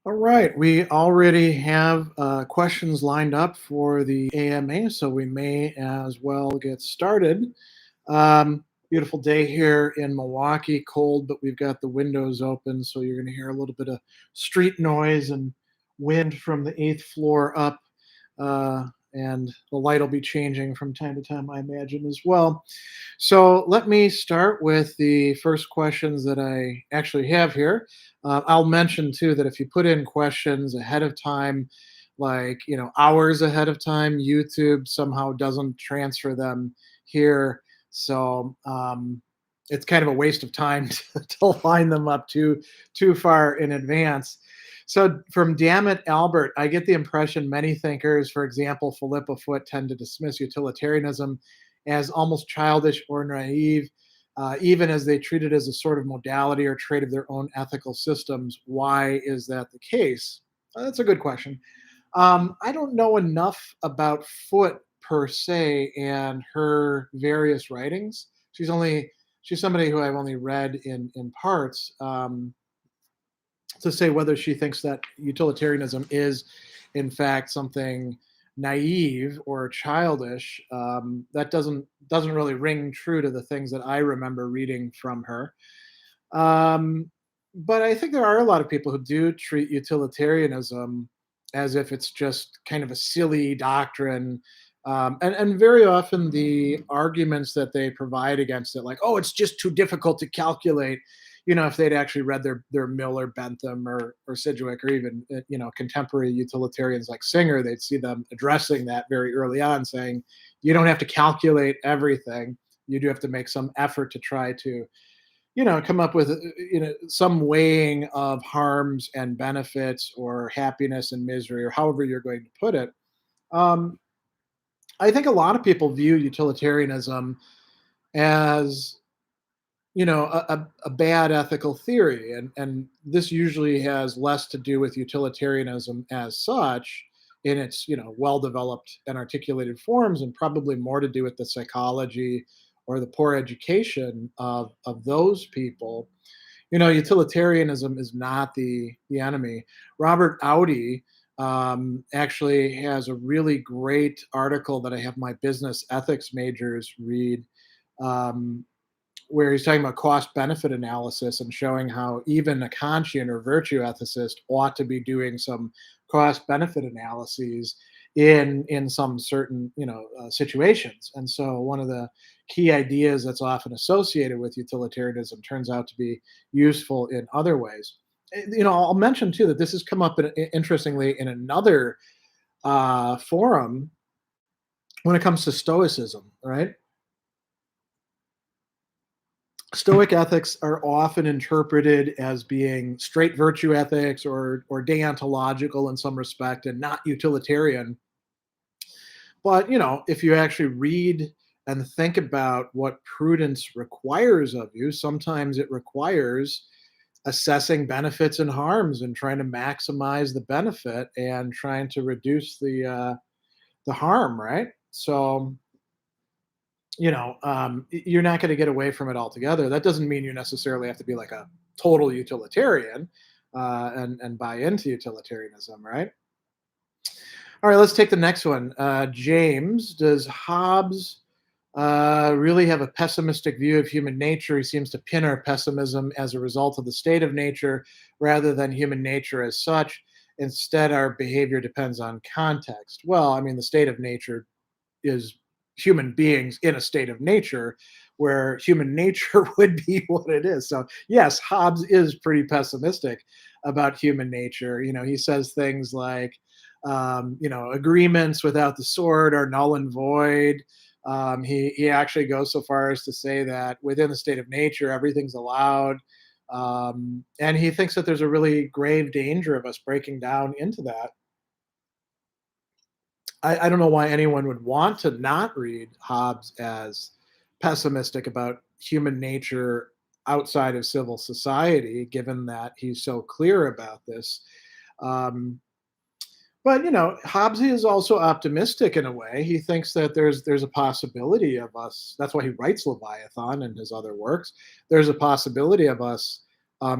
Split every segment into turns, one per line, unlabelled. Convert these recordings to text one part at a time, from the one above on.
All right, we already have questions lined up for the AMA, so we may as well get started. Beautiful day here in Milwaukee, cold, but we've got the windows open, so you're going to hear a little bit of street noise and wind from the eighth floor up. And the light will be changing from time to time, I imagine, as well. So let me start with the first questions that I actually have here. I'll mention too that if you put in questions ahead of time, like hours ahead of time, YouTube somehow doesn't transfer them here. So it's kind of a waste of time to line them up too far in advance. So from Dammit Albert, I get the impression many thinkers, for example, Philippa Foot, tend to dismiss utilitarianism as almost childish or naive, even as they treat it as a sort of modality or trait of their own ethical systems. Why is that the case? That's a good question. I don't know enough about Foot per se and her various writings. She's somebody who I've only read in parts. To say whether she thinks that utilitarianism is, in fact, something naive or childish, that doesn't really ring true to the things that I remember reading from her. But I think there are a lot of people who do treat utilitarianism as if it's just kind of a silly doctrine. And very often the arguments that they provide against it, like, oh, it's just too difficult to calculate. If they'd actually read their Mill or Bentham or Sidgwick or even contemporary utilitarians like Singer, they'd see them addressing that very early on, saying you don't have to calculate everything. You do have to make some effort to try to come up with some weighing of harms and benefits or happiness and misery or however you're going to put it. I think a lot of people view utilitarianism as a bad ethical theory, and this usually has less to do with utilitarianism as such in its well developed and articulated forms, and probably more to do with the psychology or the poor education of those people. Utilitarianism is not the enemy. Robert Audi actually has a really great article that I have my business ethics majors read, um, where he's talking about cost benefit analysis and showing how even a Kantian or virtue ethicist ought to be doing some cost benefit analyses in some certain situations. And so one of the key ideas that's often associated with utilitarianism turns out to be useful in other ways. I'll mention too that this has come up interestingly in another forum when it comes to Stoicism, right? Stoic ethics are often interpreted as being straight virtue ethics or deontological in some respect and not utilitarian. But if you actually read and think about what prudence requires of you, sometimes it requires assessing benefits and harms and trying to maximize the benefit and trying to reduce the harm, right? So you're not going to get away from it altogether. That doesn't mean you necessarily have to be like a total utilitarian and buy into utilitarianism, right? All right, let's take the next one. James, does Hobbes really have a pessimistic view of human nature? He seems to pin our pessimism as a result of the state of nature rather than human nature as such. Instead, our behavior depends on context. Well, I mean, the state of nature is human beings in a state of nature where human nature would be what it is. So yes, Hobbes is pretty pessimistic about human nature. He says things like, agreements without the sword are null and void. He actually goes so far as to say that within the state of nature, everything's allowed. And he thinks that there's a really grave danger of us breaking down into that. I don't know why anyone would want to not read Hobbes as pessimistic about human nature outside of civil society, given that he's so clear about this. But Hobbes is also optimistic in a way. He thinks that there's a possibility of us. That's why he writes Leviathan and his other works. There's a possibility of us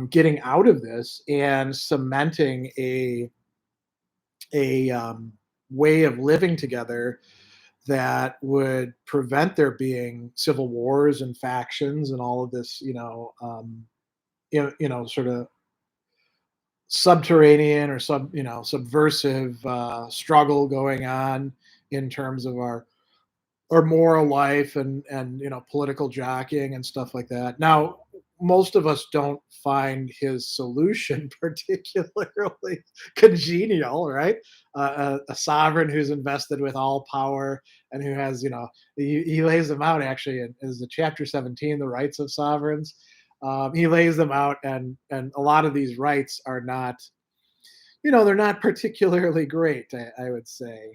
getting out of this and cementing a way of living together that would prevent there being civil wars and factions and all of this, sort of subterranean or subversive struggle going on in terms of our moral life and political jockeying and stuff like that. Now, most of us don't find his solution particularly congenial, right? A sovereign who's invested with all power and who has, he lays them out actually as the chapter 17, the rights of sovereigns. He lays them out, and a lot of these rights are not, they're not particularly great. I would say.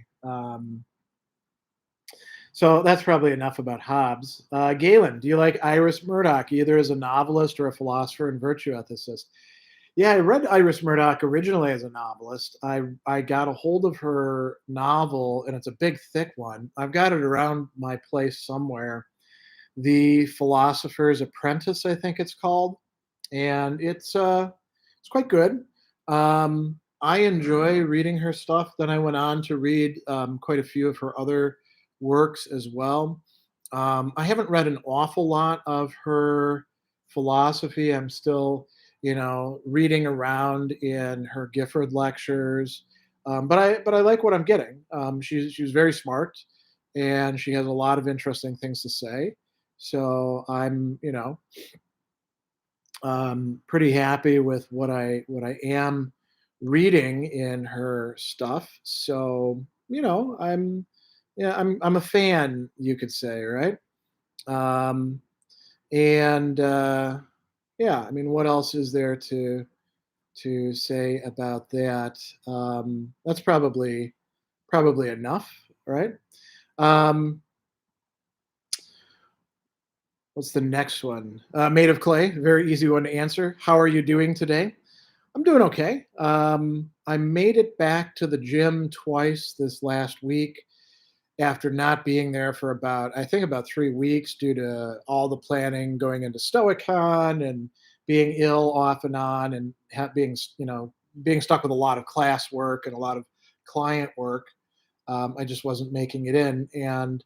So that's probably enough about Hobbes. Galen, do you like Iris Murdoch, either as a novelist or a philosopher and virtue ethicist? Yeah, I read Iris Murdoch originally as a novelist. I got a hold of her novel, and it's a big, thick one. I've got it around my place somewhere. The Philosopher's Apprentice, I think it's called, and it's quite good. I enjoy reading her stuff. Then I went on to read quite a few of her other works as well. I haven't read an awful lot of her philosophy. I'm still, reading around in her Gifford lectures, but I like what I'm getting. She's very smart, and she has a lot of interesting things to say. So I'm, pretty happy with what I am reading in her stuff. So I'm a fan, you could say, right? Um, and yeah, I mean, what else is there to say about that? That's probably enough, right? Um, what's the next one? Made of clay, very easy one to answer. How are you doing today? I'm doing okay. I made it back to the gym twice this last week after not being there for I think about 3 weeks due to all the planning going into Stoic Con and being ill off and on and being stuck with a lot of class work and a lot of client work. I just wasn't making it in. And,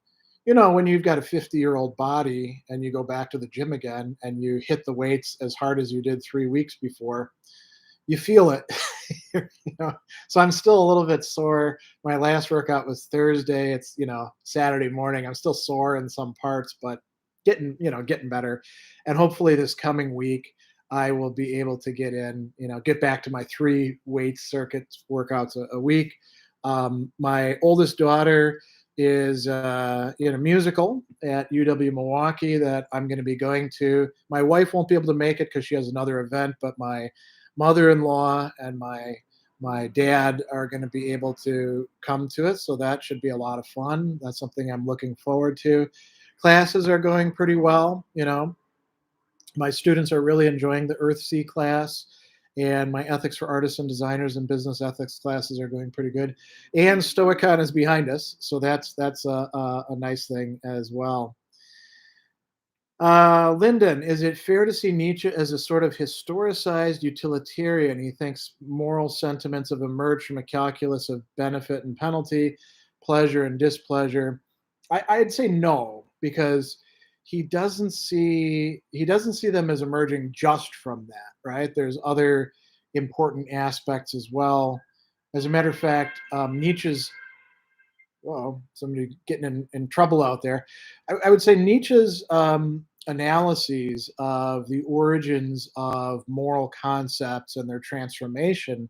when you've got a 50-year-old body and you go back to the gym again and you hit the weights as hard as you did 3 weeks before, you feel it. you know? So I'm still a little bit sore. My last workout was Thursday. It's, Saturday morning. I'm still sore in some parts, but getting better. And hopefully this coming week, I will be able to get back to my 3 weight circuit workouts a week. My oldest daughter is in a musical at UW Milwaukee that I'm going to be going to. My wife won't be able to make it because she has another event, but my mother-in-law and my dad are going to be able to come to it, so that should be a lot of fun. That's something I'm looking forward to. Classes are going pretty well. My students are really enjoying the Earthsea class, and my ethics for artists and designers and business ethics classes are going pretty good. And Stoicon is behind us, so that's a nice thing as well. Lyndon, is it fair to see Nietzsche as a sort of historicized utilitarian? He thinks moral sentiments have emerged from a calculus of benefit and penalty, pleasure and displeasure. I'd say no, because he doesn't see them as emerging just from that, right? There's other important aspects as well. As a matter of fact, Nietzsche's whoa, somebody getting in trouble out there. I would say Nietzsche's analyses of the origins of moral concepts and their transformation,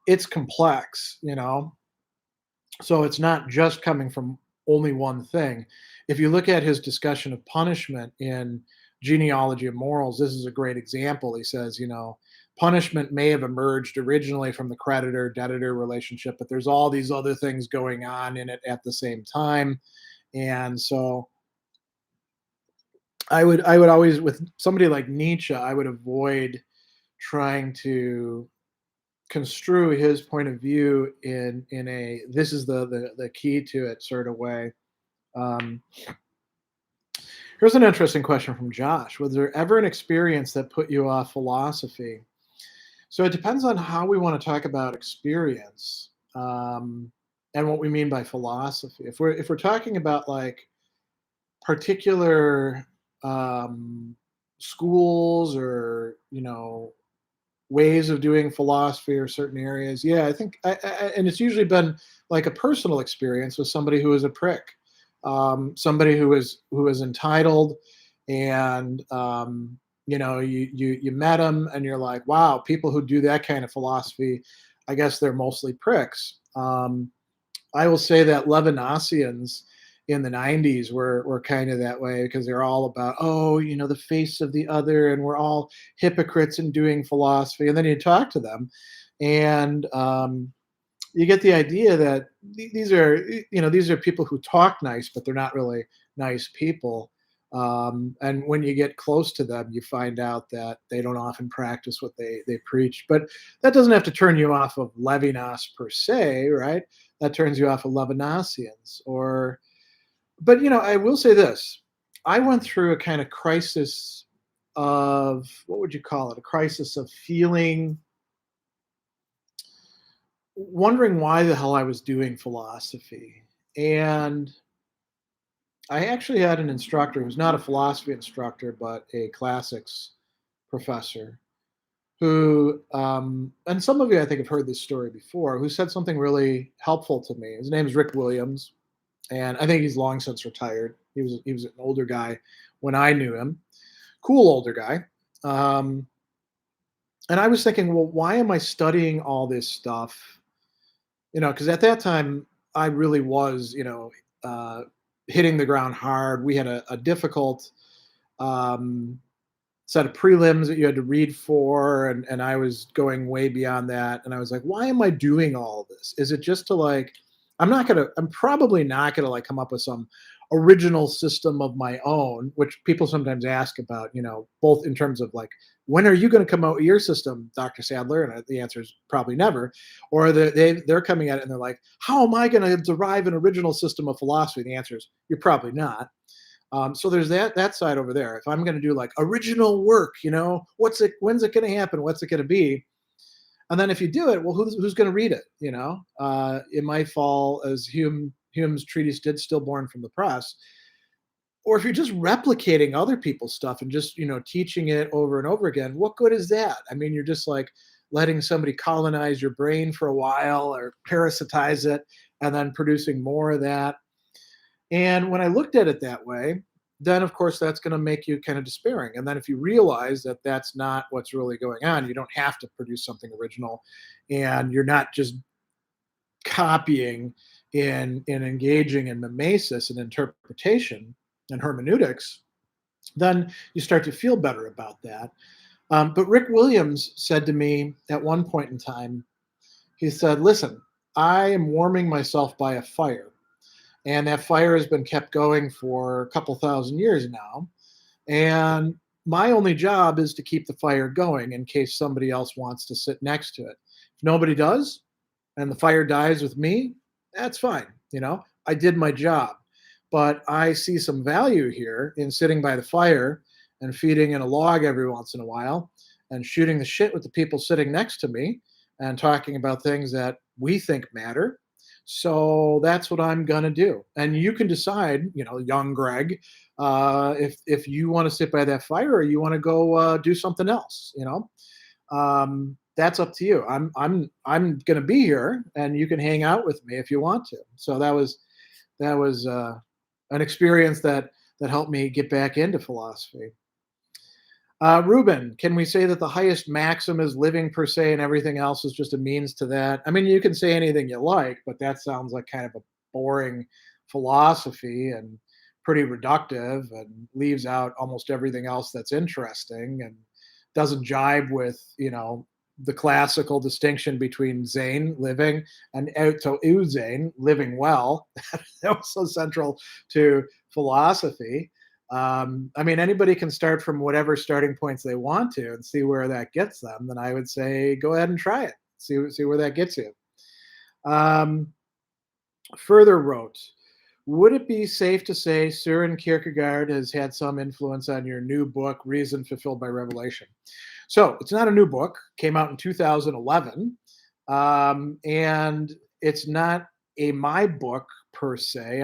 it's complex, so it's not just coming from only one thing. If you look at his discussion of punishment in Genealogy of Morals, this is a great example. He says, punishment may have emerged originally from the creditor debtor relationship, but there's all these other things going on in it at the same time. And so I would always, with somebody like Nietzsche, I would avoid trying to construe his point of view in a this is the key to it sort of way. Um, Here's an interesting question from Josh. Was there ever an experience that put you off philosophy? So it depends on how we want to talk about experience, and what we mean by philosophy. If we're talking about like particular um, schools or ways of doing philosophy or certain areas, yeah, I think, and it's usually been like a personal experience with somebody who is a prick, somebody who is entitled, and you met them and you're like, wow, people who do that kind of philosophy, I guess they're mostly pricks. I will say that Levinasians in the 90s were kind of that way because they're all about, oh, the face of the other, and we're all hypocrites in doing philosophy. And then you talk to them, and you get the idea that these are people who talk nice, but they're not really nice people. And when you get close to them, you find out that they don't often practice what they preach. But that doesn't have to turn you off of Levinas per se, right? That turns you off of Levinasians. But I will say this: I went through a kind of crisis of, what would you call it? A crisis of feeling, wondering why the hell I was doing philosophy. And I actually had an instructor who's not a philosophy instructor, but a classics professor who, and some of you I think have heard this story before, who said something really helpful to me. His name is Rick Williams, and I think he's long since retired. He was an older guy when I knew him, cool older guy. Um, and I was thinking, well, why am I studying all this stuff? Because at that time I really was, uh, hitting the ground hard. We had a difficult um, set of prelims that you had to read for, and I was going way beyond that. And I was like, why am I doing all this? Is it just to like, I'm probably not gonna like come up with some original system of my own, which people sometimes ask about, both in terms of like, when are you going to come out with your system, Dr. Sadler? And the answer is probably never. Or they're coming at it and they're like, how am I going to derive an original system of philosophy? The answer is, you're probably not. So there's that side over there. If I'm going to do like original work, when's it going to happen? What's it going to be? And then if you do it, well, who's going to read it? It might fall as Hume's treatise did, stillborn from the press. Or if you're just replicating other people's stuff and just teaching it over and over again, what good is that? I mean, you're just like letting somebody colonize your brain for a while or parasitize it, and then producing more of that. And when I looked at it that way, then of course that's going to make you kind of despairing. And then if you realize that that's not what's really going on, you don't have to produce something original, and you're not just copying in engaging in mimesis and interpretation and hermeneutics, then you start to feel better about that. But Rick Williams said to me at one point in time, he said, listen, I am warming myself by a fire. And that fire has been kept going for a couple thousand years now. And my only job is to keep the fire going in case somebody else wants to sit next to it. If nobody does, and the fire dies with me, that's fine. I did my job. But I see some value here in sitting by the fire and feeding in a log every once in a while and shooting the shit with the people sitting next to me and talking about things that we think matter. So that's what I'm gonna do. And you can decide, young Greg, if you want to sit by that fire or you want to go do something else. That's up to you. I'm gonna be here, and you can hang out with me if you want to. So that was an experience that helped me get back into philosophy. Ruben, can we say that the highest maxim is living per se, and everything else is just a means to that? I mean, you can say anything you like, but that sounds like kind of a boring philosophy and pretty reductive, and leaves out almost everything else that's interesting, and doesn't jibe with the classical distinction between Zane, living, and auto Zane, living well. That was so central to philosophy. I mean, anybody can start from whatever starting points they want to and see where that gets them. Then I would say go ahead and try it. See where that gets you. Um, Further wrote, Would it be safe to say Søren Kierkegaard has had some influence on your new book, Reason Fulfilled by Revelation? So it's not a new book, came out in 2011. And it's not my book per se.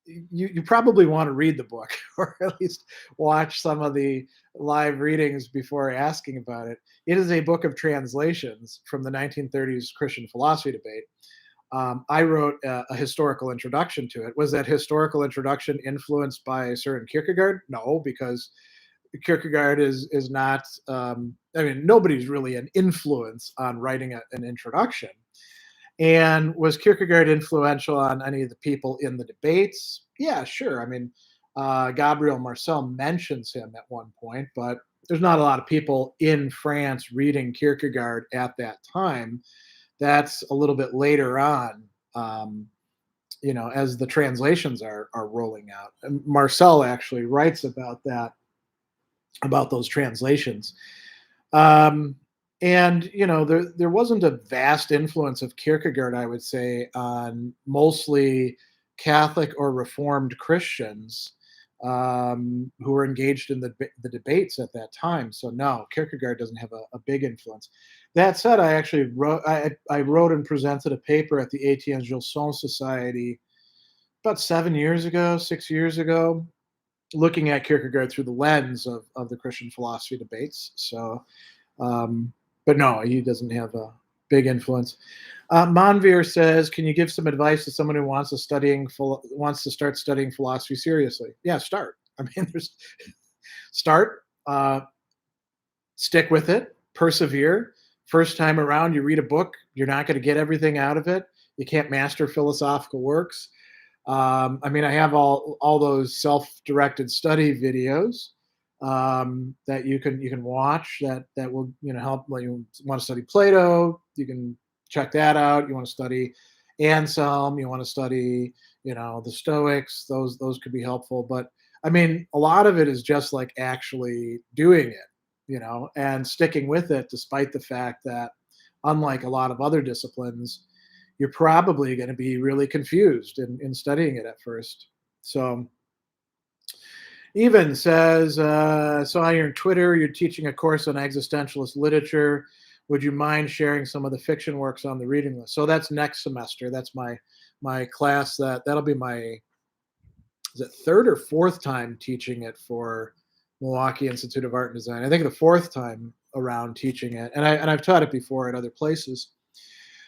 You probably want to read the book or at least watch some of the live readings before asking about it. It is a book of translations from the 1930s Christian philosophy debate. I wrote a historical introduction to it. Was that historical introduction influenced by Søren Kierkegaard? No, because Kierkegaard is not. I mean, nobody's really an influence on writing an introduction. And was Kierkegaard influential on any of the people in the debates? Yeah, sure. I mean, Gabriel Marcel mentions him at one point, but there's not a lot of people in France reading Kierkegaard at that time. That's a little bit later on, as the translations are rolling out. And Marcel actually writes about that, about those translations. Um, and there wasn't a vast influence of Kierkegaard, I would say, on mostly Catholic or Reformed Christians who were engaged in the debates at that time. So no, Kierkegaard doesn't have a big influence. That said, I actually I wrote and presented a paper at the Etienne Gilson Society about 7 years ago, 6 years ago, looking at Kierkegaard through the lens of the Christian philosophy debates. So um, but no, he doesn't have a big influence. Manvir says, "Can you give some advice to someone who wants to start studying philosophy seriously?" Yeah, start. I mean, there's start, stick with it, persevere. First time around, you read a book, you're not going to get everything out of it. You can't master philosophical works. I mean, I have all those self-directed study videos that you can watch that will help. When you want to study Plato, you can check that out. You want to study Anselm, you want to study the Stoics. Those could be helpful. But I mean, a lot of it is just like actually doing it, and sticking with it, despite the fact that unlike a lot of other disciplines, you're probably going to be really confused in studying it at first. So even says, so on your Twitter, you're teaching a course on existentialist literature. Would you mind sharing some of the fiction works on the reading list? So that's next semester. That's my class. That'll be my, is it third or fourth time teaching it for Milwaukee Institute of Art and Design? I think the fourth time around teaching it, and I've taught it before at other places.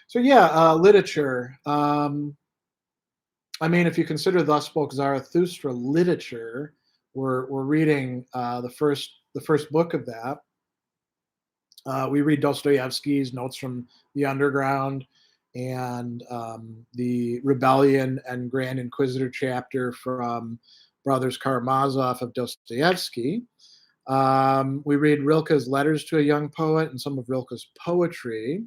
So yeah, literature. I mean, if you consider Thus Spoke Zarathustra literature, we're reading the first book of that. We read Dostoevsky's Notes from the Underground and the Rebellion and Grand Inquisitor chapter from Brothers Karamazov of Dostoevsky. We read Rilke's Letters to a Young Poet and some of Rilke's poetry.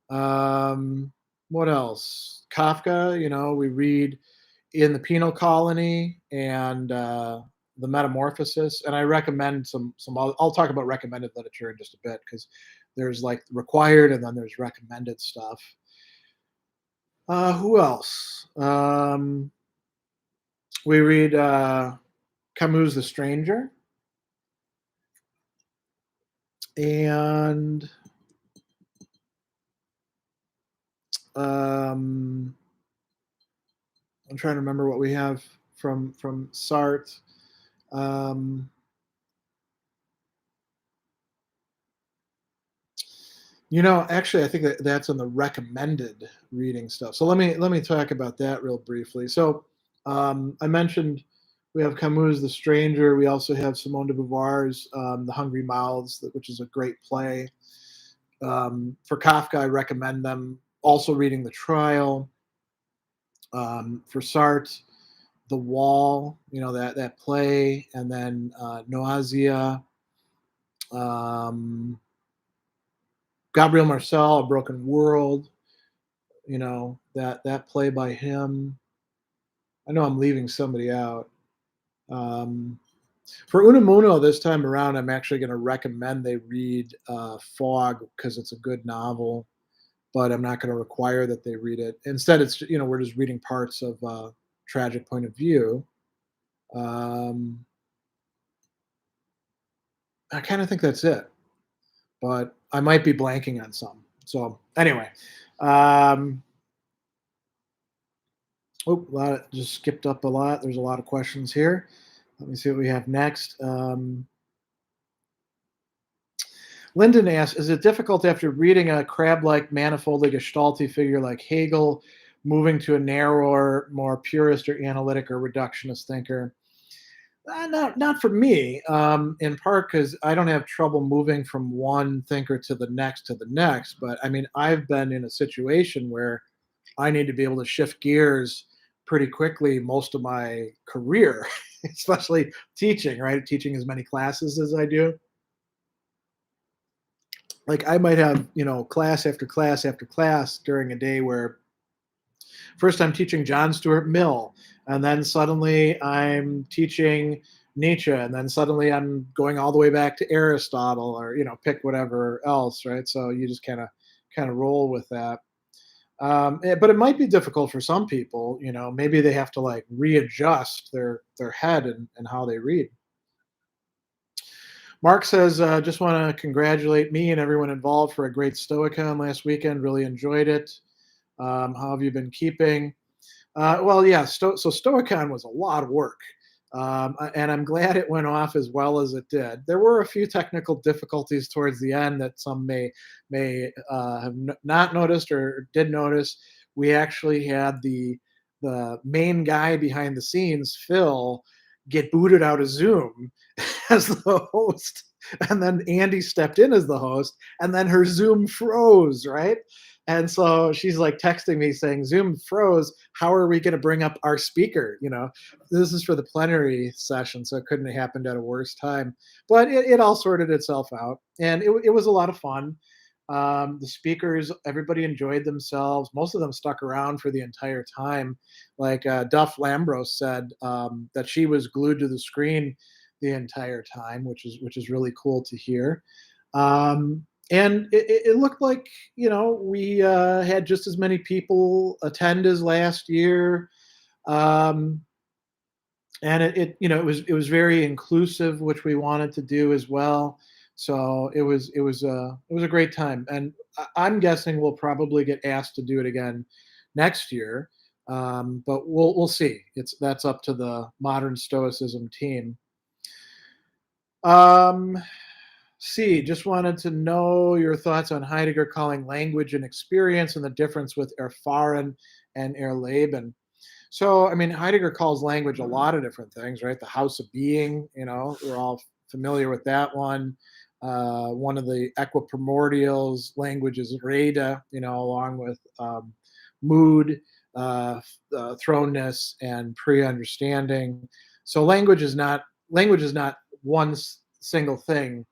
What else? Kafka, we read In the Penal Colony and The Metamorphosis. And I recommend I'll talk about recommended literature in just a bit because there's like required and then there's recommended stuff. Who else? We read Camus' The Stranger. And I'm trying to remember what we have from Sartre. Actually, I think that's on the recommended reading stuff. So let me talk about that real briefly. So I mentioned we have Camus' The Stranger. We also have Simone de Beauvoir's The Hungry Mouths, which is a great play. For Kafka, I recommend them. Also reading The Trial. For Sartre, The Wall, that play, and then Nausea. Gabriel Marcel, A Broken World, that play by him. I know I'm leaving somebody out. For Unamuno this time around, I'm actually going to recommend they read Fog because it's a good novel. but I'm not going to require that they read it. Instead, it's we're just reading parts of Tragic Point of View. Um, I kind of think that's it, but I might be blanking on some. So anyway, um, just skipped up a lot. There's a lot of questions here. Let me see what we have next. Lyndon asks, is it difficult after reading a crab-like manifoldly gestalty figure like Hegel, moving to a narrower, more purist or analytic or reductionist thinker? Not for me, in part because I don't have trouble moving from one thinker to the next to the next. But I mean, I've been in a situation where I need to be able to shift gears pretty quickly most of my career, especially teaching, right? Teaching as many classes as I do. Like I might have, class after class after class during a day where first I'm teaching John Stuart Mill, and then suddenly I'm teaching Nietzsche, and then suddenly I'm going all the way back to Aristotle, or pick whatever else, right? So you just kind of roll with that. But it might be difficult for some people. Maybe they have to like readjust their head and how they read. Mark says, just want to congratulate me and everyone involved for a great Stoic Con last weekend. Really enjoyed it. How have you been keeping? Well, yeah. So Stoicon was a lot of work, and I'm glad it went off as well as it did. There were a few technical difficulties towards the end that some may have not noticed or did notice. We actually had the main guy behind the scenes, Phil, get booted out of Zoom as the host, and then Andy stepped in as the host, and then her Zoom froze, right? And so she's like texting me saying, Zoom froze. How are we going to bring up our speaker? This is for the plenary session, so it couldn't have happened at a worse time. But it all sorted itself out. And it was a lot of fun. The speakers, everybody enjoyed themselves. Most of them stuck around for the entire time. Like Duff Lambros said that she was glued to the screen the entire time, which is really cool to hear. And it looked like we had just as many people attend as last year, um, and it was very inclusive, which we wanted to do as well. So it was a great time, and I'm guessing we'll probably get asked to do it again next year, but we'll see. That's up to the Modern Stoicism team. Um, C, just wanted to know your thoughts on Heidegger calling language an experience and the difference with erfahren and erleben. So, I mean, Heidegger calls language a lot of different things, right? The house of being, we're all familiar with that one. One of the equiprimordials, language is reda, along with mood, thrownness, and pre-understanding. So, language is not one single thing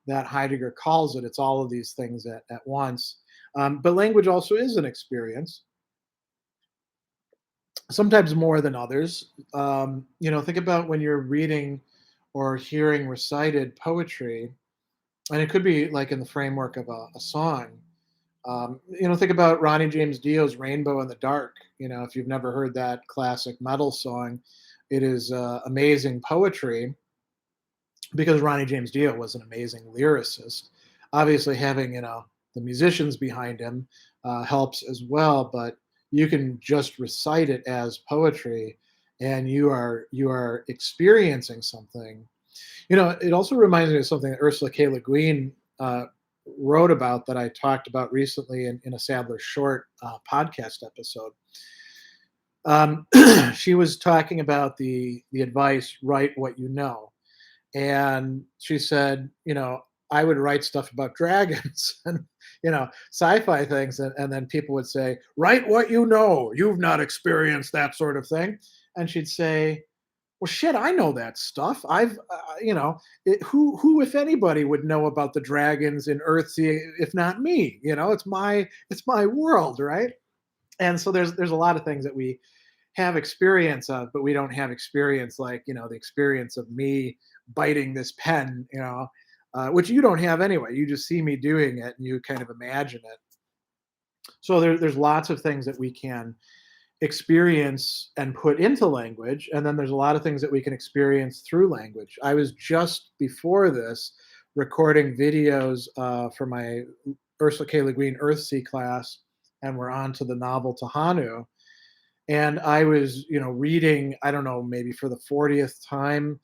that Heidegger calls it. It's all of these things at once. But language also is an experience, sometimes more than others. Think about when you're reading or hearing recited poetry, and it could be like in the framework of a song. Think about Ronnie James Dio's Rainbow in the Dark. If you've never heard that classic metal song, it is amazing poetry because Ronnie James Dio was an amazing lyricist. Obviously, having the musicians behind him helps as well, but you can just recite it as poetry, and you are experiencing something. It also reminds me of something that Ursula K. Le Guin wrote about that I talked about recently in a Sadler short podcast episode. She was talking about the advice: write what you know. And she said, I would write stuff about dragons and sci-fi things, and then people would say, write what you know, you've not experienced that sort of thing. And she'd say, well, shit, I know that stuff. I've who if anybody would know about the dragons in Earthsea if not me? It's my world, right? And so there's a lot of things that we have experience of, but we don't have experience like the experience of me biting this pen, which you don't have anyway. You just see me doing it and you kind of imagine it. So there's lots of things that we can experience and put into language, and then there's a lot of things that we can experience through language. I was just before this recording videos for my Ursula K. Le Guin Earthsea class, and we're on to the novel Tahanu. And I was, reading, I don't know, maybe for the 40th time,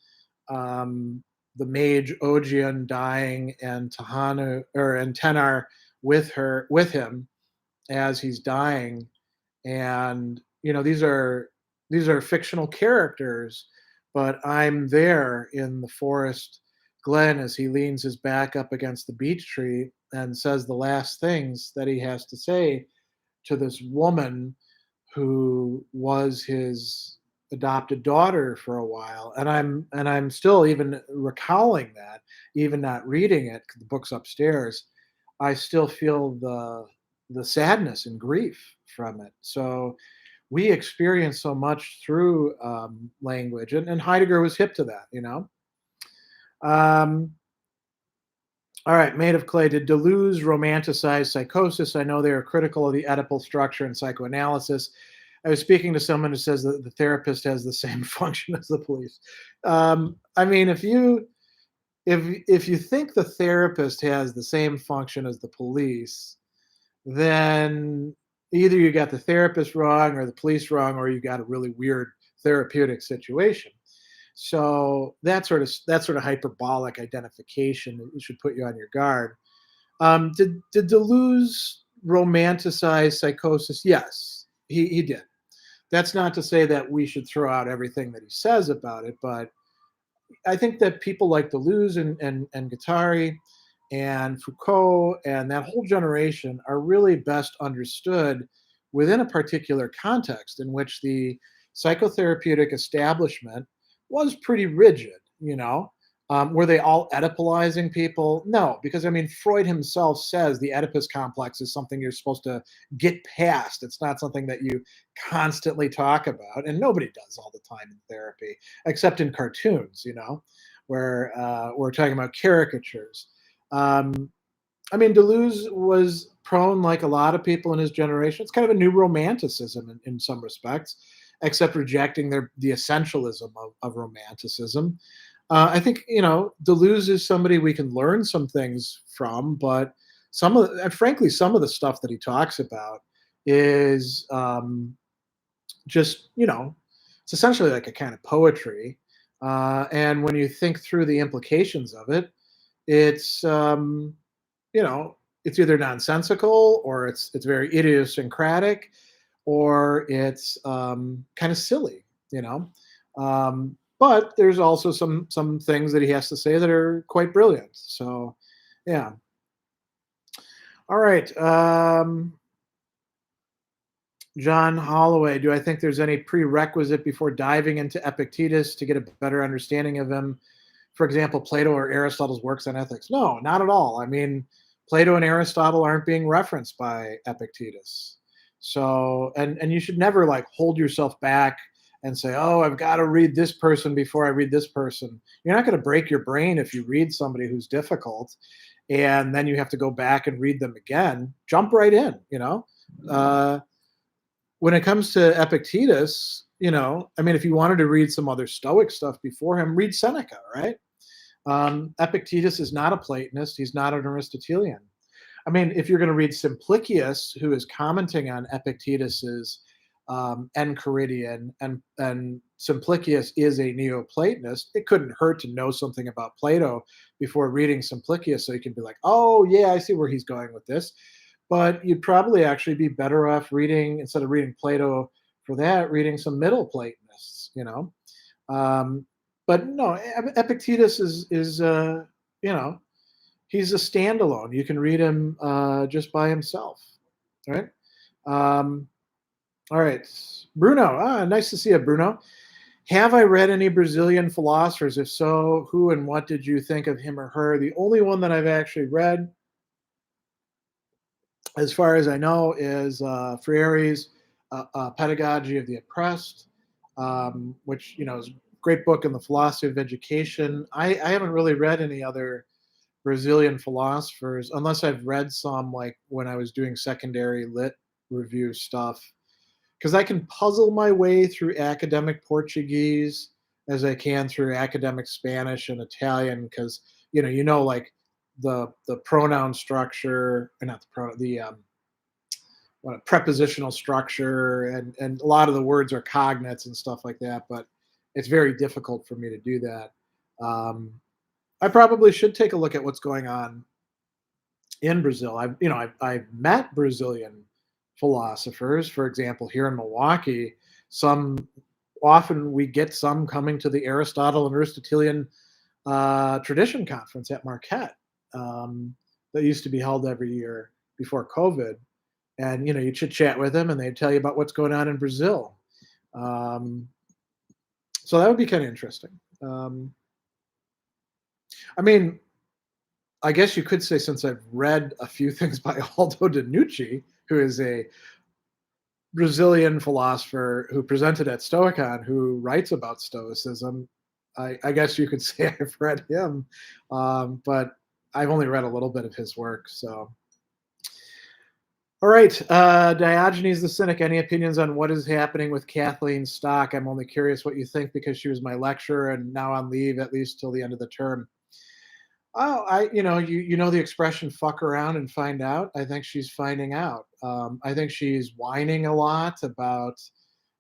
um, the mage Ogion dying, and Tahanu and Tenar with him as he's dying. And these are fictional characters, but I'm there in the forest glen as he leans his back up against the beech tree and says the last things that he has to say to this woman who was his adopted daughter for a while. And I'm still even recalling that, even not reading it, 'cause the book's upstairs. I still feel the sadness and grief from it. So we experience so much through language, and Heidegger was hip to that. Um, all right, Made of Clay. Did Deleuze romanticize psychosis? I know they are critical of the Oedipal structure in psychoanalysis. I was speaking to someone who says that the therapist has the same function as the police. I mean, if you think the therapist has the same function as the police, then either you got the therapist wrong or the police wrong, or you got a really weird therapeutic situation. So that sort of hyperbolic identification should put you on your guard. Did Deleuze romanticize psychosis? Yes, he did. That's not to say that we should throw out everything that he says about it, but I think that people like Deleuze and Guattari and Foucault and that whole generation are really best understood within a particular context in which the psychotherapeutic establishment was pretty rigid. Were they all Oedipalizing people? No, because I mean, Freud himself says the Oedipus complex is something you're supposed to get past. It's not something that you constantly talk about, and nobody does all the time in therapy, except in cartoons, where we're talking about caricatures. Um, I mean, Deleuze was prone, like a lot of people in his generation. It's kind of a new romanticism in some respects, except rejecting the essentialism of romanticism. I think Deleuze is somebody we can learn some things from, but frankly, some of the stuff that he talks about is just it's essentially like a kind of poetry. And when you think through the implications of it, it's you know it's either nonsensical, or it's very idiosyncratic, or it's kind of silly. You know. But there's also some things that he has to say that are quite brilliant. So, yeah. All right. John Holloway, do I think there's any prerequisite before diving into Epictetus to get a better understanding of him? For example, Plato or Aristotle's works on ethics? No, not at all. I mean, Plato and Aristotle aren't being referenced by Epictetus. So, and you should never like hold yourself back and say, "Oh, I've got to read this person before I read this person." You're not going to break your brain if you read somebody who's difficult, and then you have to go back and read them again. Jump right in. Uh, when it comes to Epictetus, I mean, if you wanted to read some other Stoic stuff before him, read Seneca, right? Epictetus is not a Platonist. He's not an Aristotelian. I mean, if you're going to read Simplicius, who is commenting on Epictetus's Enchiridion, and Simplicius is a Neoplatonist, it couldn't hurt to know something about Plato before reading Simplicius, so you can be like, oh, yeah, I see where he's going with this. But you'd probably actually be better off reading, instead of reading Plato for that, reading some Middle Platonists. Um, but no, Epictetus is he's a standalone. You can read him just by himself, right? Um, all right, Bruno. Nice to see you, Bruno. Have I read any Brazilian philosophers? If so, who and what did you think of him or her? The only one that I've actually read, as far as I know, is Freire's Pedagogy of the Oppressed, which is a great book in the philosophy of education. I haven't really read any other Brazilian philosophers, unless I've read some like when I was doing secondary lit review stuff, because I can puzzle my way through academic Portuguese as I can through academic Spanish and Italian, because like the pronoun structure, or not the pronoun, the what, prepositional structure, and a lot of the words are cognates and stuff like that. But it's very difficult for me to do that. Um, I probably should take a look at what's going on in Brazil. I've met Brazilian philosophers, for example, here in Milwaukee. Some often we get some coming to the Aristotle and Aristotelian tradition conference at Marquette, that used to be held every year before COVID. And you chit chat with them, and they tell you about what's going on in Brazil. Um, so that would be kind of interesting. I mean, I guess you could say, since I've read a few things by Aldo de Nucci, who is a Brazilian philosopher who presented at Stoic Con, who writes about Stoicism, I guess you could say I've read him, but I've only read a little bit of his work. So, all right, Diogenes the Cynic, any opinions on what is happening with Katherine Stock? I'm only curious what you think because she was my lecturer and now on leave at least till the end of the term. Oh, you know the expression "fuck around and find out." I think she's finding out. I think she's whining a lot about,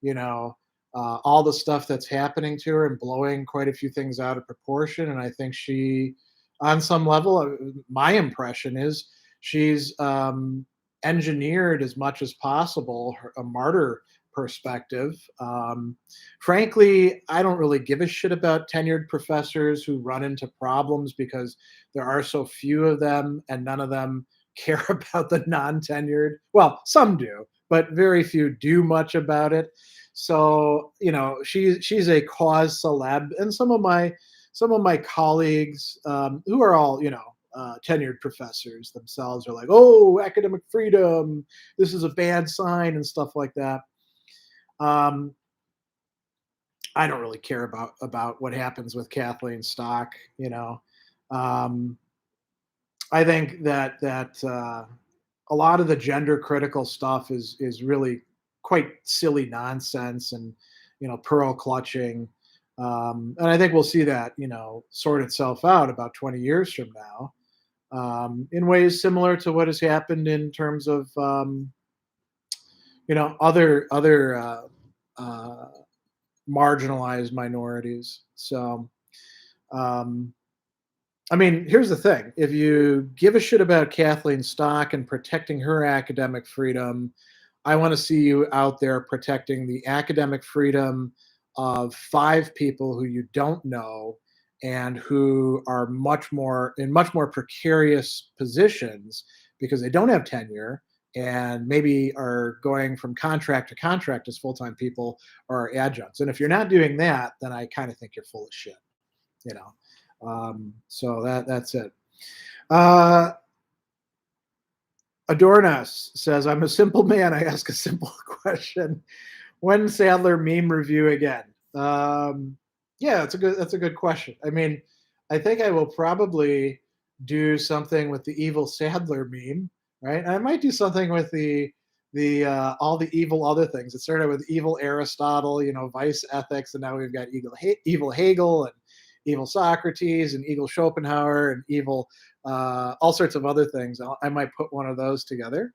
you know, all the stuff that's happening to her and blowing quite a few things out of proportion. And I think she, on some level, my impression is she's engineered as much as possible a martyr perspective. Frankly, I don't really give a shit about tenured professors who run into problems because there are so few of them and none of them care about the non-tenured. Well, some do, but very few do much about it. So, she's a cause celeb, and some of my colleagues, who are all, tenured professors themselves, are like, "Oh, academic freedom, this is a bad sign," and stuff like that. Um, I don't really care about what happens with Kathleen Stock. Um, I think that a lot of the gender critical stuff is really quite silly nonsense, and pearl clutching. And I think we'll see that sort itself out about 20 years from now, in ways similar to what has happened in terms of other marginalized minorities. So, um, I mean, here's the thing: if you give a shit about Kathleen Stock and protecting her academic freedom, I want to see you out there protecting the academic freedom of 5 people who you don't know and who are much more precarious positions because they don't have tenure and maybe are going from contract to contract as full-time people or adjuncts. And if you're not doing that, then I kind of think you're full of shit. You know. So that's it. Uh, Adornas says, "I'm a simple man. I ask a simple question. When Sadler meme review again?" Yeah, that's a good question. I mean, I think I will probably do something with the evil Sadler meme, right? And I might do something with the all the evil other things. It started with evil Aristotle, vice ethics, and now we've got evil Hegel and evil Socrates and evil Schopenhauer and evil all sorts of other things. I might put one of those together.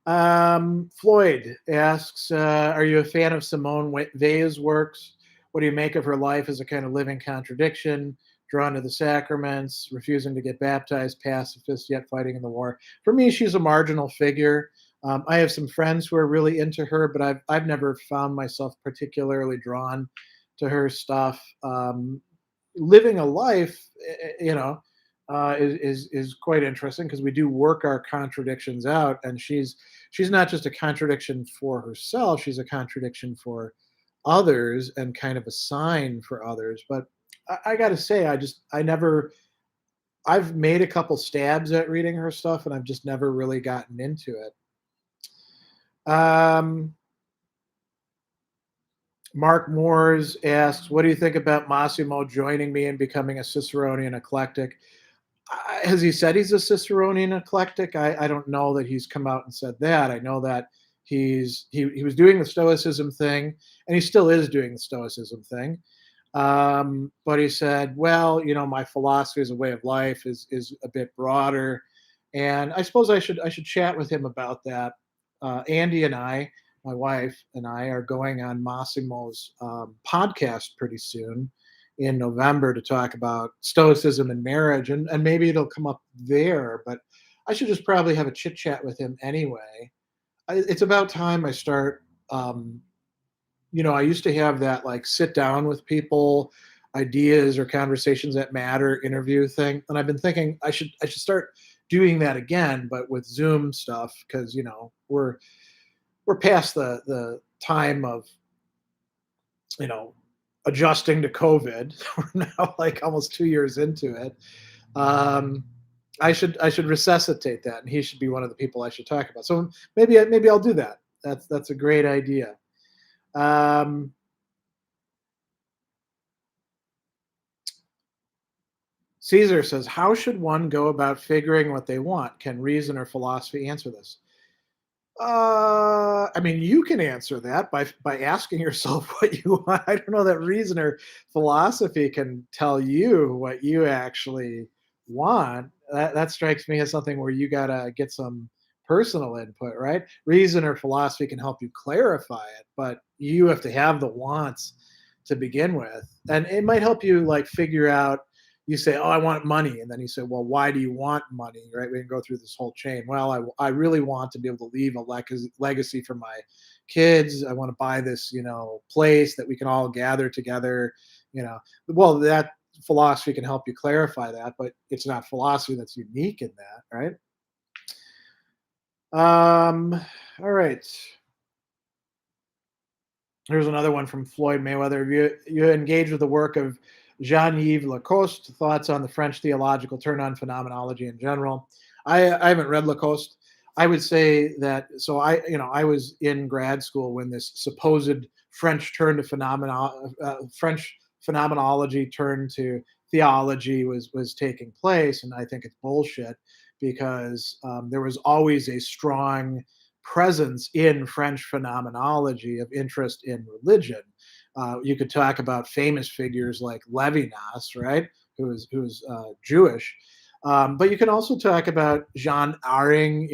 Floyd asks, "Are you a fan of Simone Weil's works? What do you make of her life as a kind of living contradiction? Drawn to the sacraments, refusing to get baptized, pacifist, yet fighting in the war." For me, she's a marginal figure. I have some friends who are really into her, but I've never found myself particularly drawn to her stuff. Living a life, is quite interesting because we do work our contradictions out, and she's not just a contradiction for herself; she's a contradiction for others and kind of a sign for others. But I got to say, I've made a couple stabs at reading her stuff, and I've just never really gotten into it. Mark Moores asks, "What do you think about Massimo joining me and becoming a Ciceronian eclectic?" Has he said he's a Ciceronian eclectic? I don't know that he's come out and said that. I know that he was doing the Stoicism thing, and he still is doing the Stoicism thing. But he said, "Well, my philosophy as a way of life is a bit broader, and I suppose I should chat with him about that." Andy and I, my wife and I, are going on Massimo's podcast pretty soon in November to talk about Stoicism and marriage, and maybe it'll come up there. But I should just probably have a chit chat with him anyway. It's about time I start. I used to have that like sit down with people, ideas or conversations that matter interview thing, and I've been thinking I should start doing that again, but with Zoom stuff because we're past the time of you know adjusting to COVID. We're now like almost 2 years into it. Um, I should resuscitate that, and he should be one of the people I should talk about. So maybe I'll do that. That's a great idea. Um, Caesar says, "How should one go about figuring what they want? Can reason or philosophy answer this?" I mean, you can answer that by asking yourself what you want. I don't know that reason or philosophy can tell you what you actually want. That strikes me as something where you gotta get some personal input, right? Reason or philosophy can help you clarify it, but you have to have the wants to begin with, and it might help you like figure out. You say, "Oh, I want money," and then you say, "Well, why do you want money?" Right? We can go through this whole chain. Well, I really want to be able to leave a legacy for my kids. I want to buy this, place that we can all gather together. Well, that philosophy can help you clarify that, but it's not philosophy that's unique in that, right? All right. Here's another one from Floyd Mayweather. You engage with the work of Jean-Yves Lacoste. Thoughts on the French theological turn on phenomenology in general? I haven't read Lacoste. I would say that. So I was in grad school when this supposed French turn to French phenomenology turn to theology was taking place, and I think it's bullshit because there was always a strong presence in French phenomenology of interest in religion. You could talk about famous figures like Levinas, right, who is Jewish, but you can also talk about Jean Aring.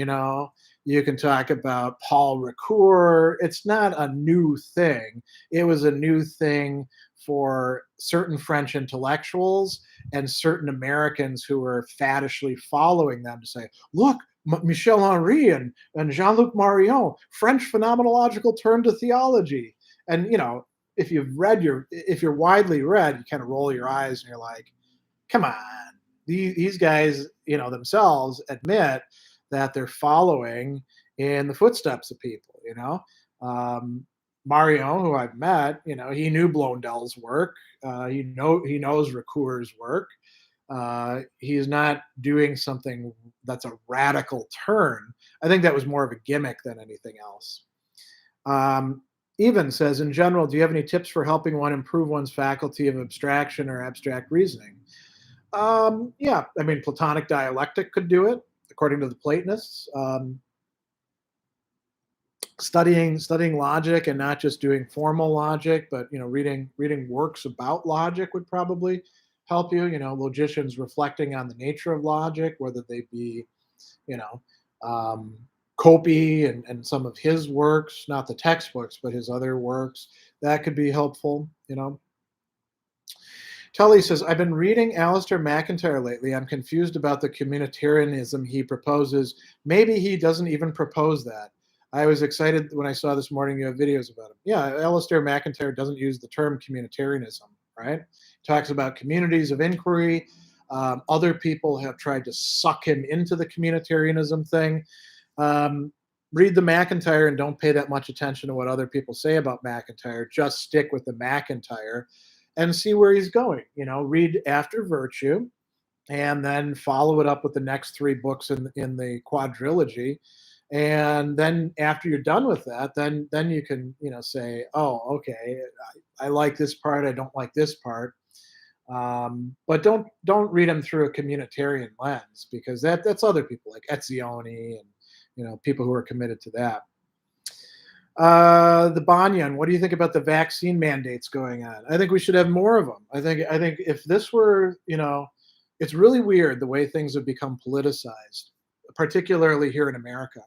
You can talk about Paul Ricoeur. It's not a new thing. It was a new thing for certain French intellectuals and certain Americans who were faddishly following them to say, "Look, Michel Henry and Jean-Luc Marion, French phenomenological turn to theology." And if you're widely read, you kind of roll your eyes and you're like, "Come on, these guys, themselves admit that they're following in the footsteps of people." Marion, who I've met, he knew Blondel's work. He knows Ricoeur's work. He's not doing something that's a radical turn. I think that was more of a gimmick than anything else. Um, Even says, in general, do you have any tips for helping one improve one's faculty of abstraction or abstract reasoning? Yeah, I mean, Platonic dialectic could do it, according to the Platonists. Studying logic and not just doing formal logic, but reading works about logic would probably help you. Logicians reflecting on the nature of logic, whether they be you know um, Copy and some of his works, not the textbooks, but his other works. That could be helpful. Tully says, "I've been reading Alistair McIntyre lately. I'm confused about the communitarianism he proposes. Maybe he doesn't even propose that. I was excited when I saw this morning you have videos about him." Yeah, Alistair McIntyre doesn't use the term communitarianism, right? He talks about communities of inquiry. Other people have tried to suck him into the communitarianism thing. Um, Read the McIntyre and don't pay that much attention to what other people say about McIntyre. Just stick with the McIntyre and see where he's going. Read After Virtue and then follow it up with the next three books in the quadrilogy. And then after you're done with that, then you can, say, oh, okay, I like this part, I don't like this part. But don't read them through a communitarian lens, because that's other people like Etzioni and people who are committed to that. The Banyan, what do you think about the vaccine mandates going on? I think we should have more of them. I think if this were, it's really weird the way things have become politicized, particularly here in America.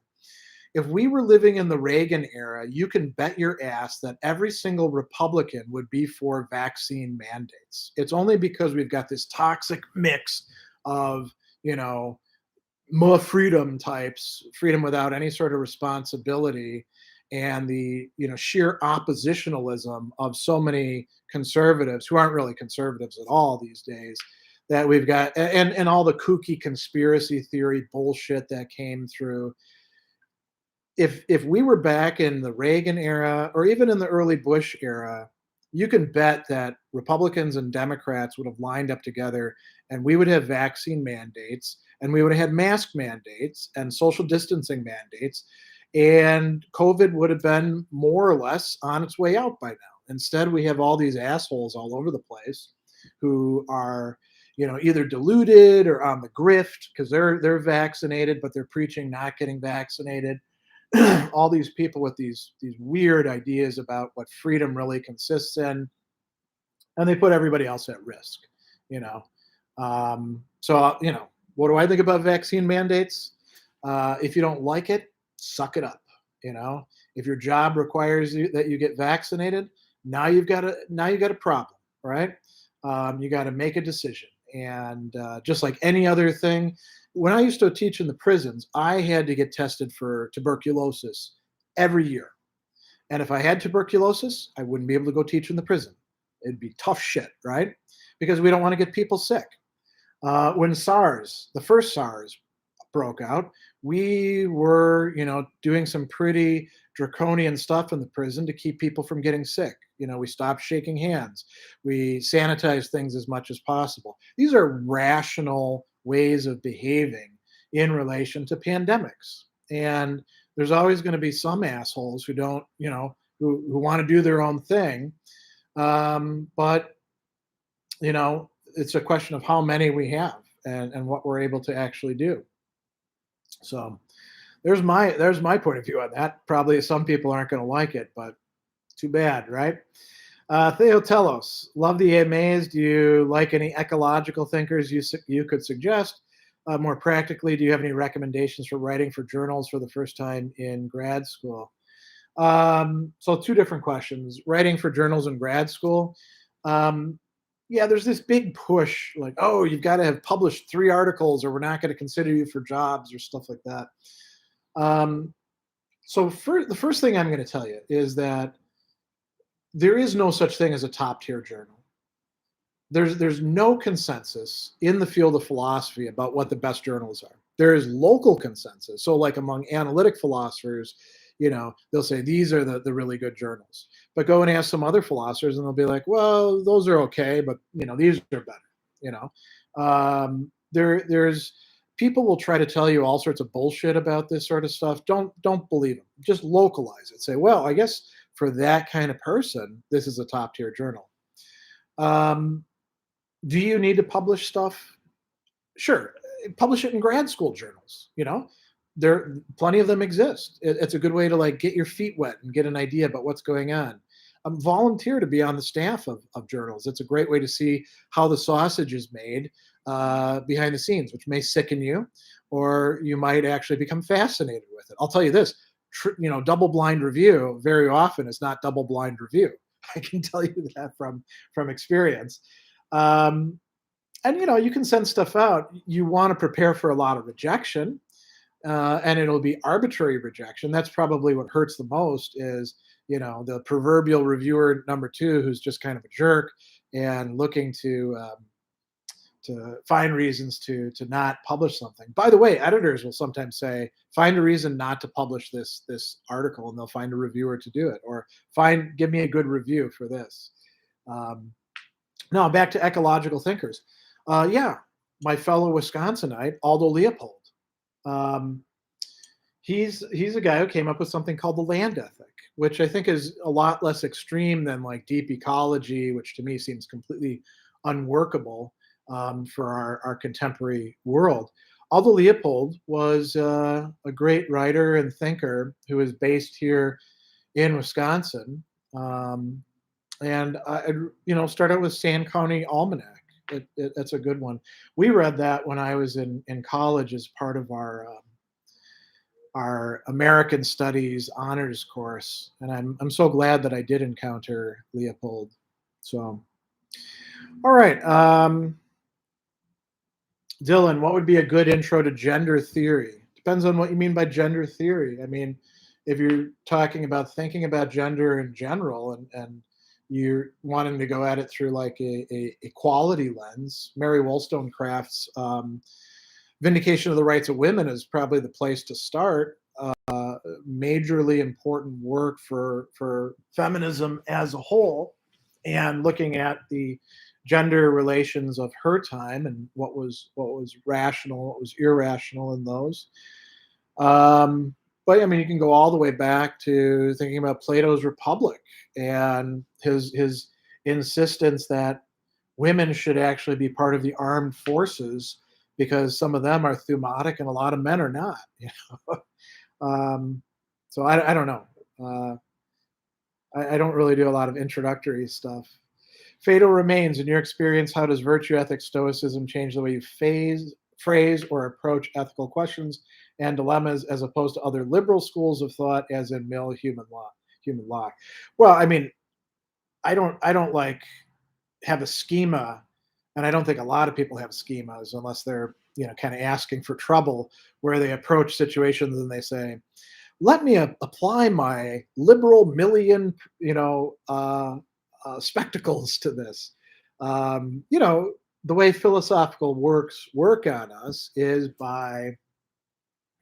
If we were living in the Reagan era, you can bet your ass that every single Republican would be for vaccine mandates. It's only because we've got this toxic mix of, more freedom types, freedom without any sort of responsibility, and the sheer oppositionalism of so many conservatives who aren't really conservatives at all these days, that we've got, and all the kooky conspiracy theory bullshit that came through. If we were back in the Reagan era or even in the early Bush era, you can bet that Republicans and Democrats would have lined up together, and we would have vaccine mandates, and we would have had mask mandates and social distancing mandates, and COVID would have been more or less on its way out by now. Instead, we have all these assholes all over the place who are, either deluded or on the grift because they're vaccinated, but they're preaching not getting vaccinated. All these people with these weird ideas about what freedom really consists in, and they put everybody else at risk. So what do I think about vaccine mandates? If you don't like it, suck it up. If your job requires that you get vaccinated, now you've got a problem, right? You got to make a decision, and just like any other thing, when I used to teach in the prisons, I had to get tested for tuberculosis every year. And if I had tuberculosis, I wouldn't be able to go teach in the prison. It'd be tough shit, right? Because we don't want to get people sick. When the first SARS broke out, we were, doing some pretty draconian stuff in the prison to keep people from getting sick. We stopped shaking hands. We sanitized things as much as possible. These are rational ways of behaving in relation to pandemics. And there's always going to be some assholes who don't, who want to do their own thing. But, it's a question of how many we have and what we're able to actually do. So there's my point of view on that. Probably some people aren't going to like it, but too bad, right? Theo Telos, love the AMAs. Do you like any ecological thinkers you could suggest? More practically, do you have any recommendations for writing for journals for the first time in grad school? So two different questions. Writing for journals in grad school. Yeah, there's this big push like, oh, you've got to have published 3 articles or we're not going to consider you for jobs or stuff like that. So the first thing I'm going to tell you is that there is no such thing as a top tier journal. There's no consensus in the field of philosophy about what the best journals are. There is local consensus. So like among analytic philosophers, they'll say these are the really good journals. But go and ask some other philosophers and they'll be like, well, those are okay, but these are better. There's people will try to tell you all sorts of bullshit about this sort of stuff. Don't believe them. Just localize it. Say, well, I guess for that kind of person, this is a top tier journal. Do you need to publish stuff? Sure, publish it in grad school journals. There plenty of them exist. It's a good way to like get your feet wet and get an idea about what's going on. Volunteer to be on the staff of journals. It's a great way to see how the sausage is made behind the scenes, which may sicken you, or you might actually become fascinated with it. I'll tell you this, double-blind review very often is not double-blind review. I can tell you that from experience. And you can send stuff out. You want to prepare for a lot of rejection, and it'll be arbitrary rejection. That's probably what hurts the most is, the proverbial reviewer number 2 who's just kind of a jerk and looking to find reasons to not publish something. By the way, editors will sometimes say, find a reason not to publish this article, and they'll find a reviewer to do it, or give me a good review for this. Now back to ecological thinkers. Yeah, my fellow Wisconsinite, Aldo Leopold. He's a guy who came up with something called the land ethic, which I think is a lot less extreme than like deep ecology, which to me seems completely unworkable for our contemporary world. Aldo Leopold was a great writer and thinker who is based here in Wisconsin, um, and started with Sand County Almanac. That's a good one. We read that when I was in college as part of our American Studies honors course, and I'm so glad that I did encounter Leopold. So, all right, Dylan, what would be a good intro to gender theory? Depends on what you mean by gender theory. I mean, if you're talking about thinking about gender in general and you're wanting to go at it through like a equality lens, Mary Wollstonecraft's Vindication of the Rights of Women is probably the place to start. Majorly important work for feminism as a whole, and looking at the gender relations of her time and what was rational, what was irrational in those. But I mean, you can go all the way back to thinking about Plato's Republic and his insistence that women should actually be part of the armed forces because some of them are thumatic and a lot of men are not. Um, so I don't know. I don't really do a lot of introductory stuff. Fatal remains. In your experience, how does virtue ethics stoicism change the way you phrase or approach ethical questions and dilemmas as opposed to other liberal schools of thought, as in mill human law? Human law. Well, I mean, I don't like have a schema, and I don't think a lot of people have schemas unless they're kind of asking for trouble, where they approach situations and they say, let me apply my liberal million, spectacles to this. The way philosophical work on us is by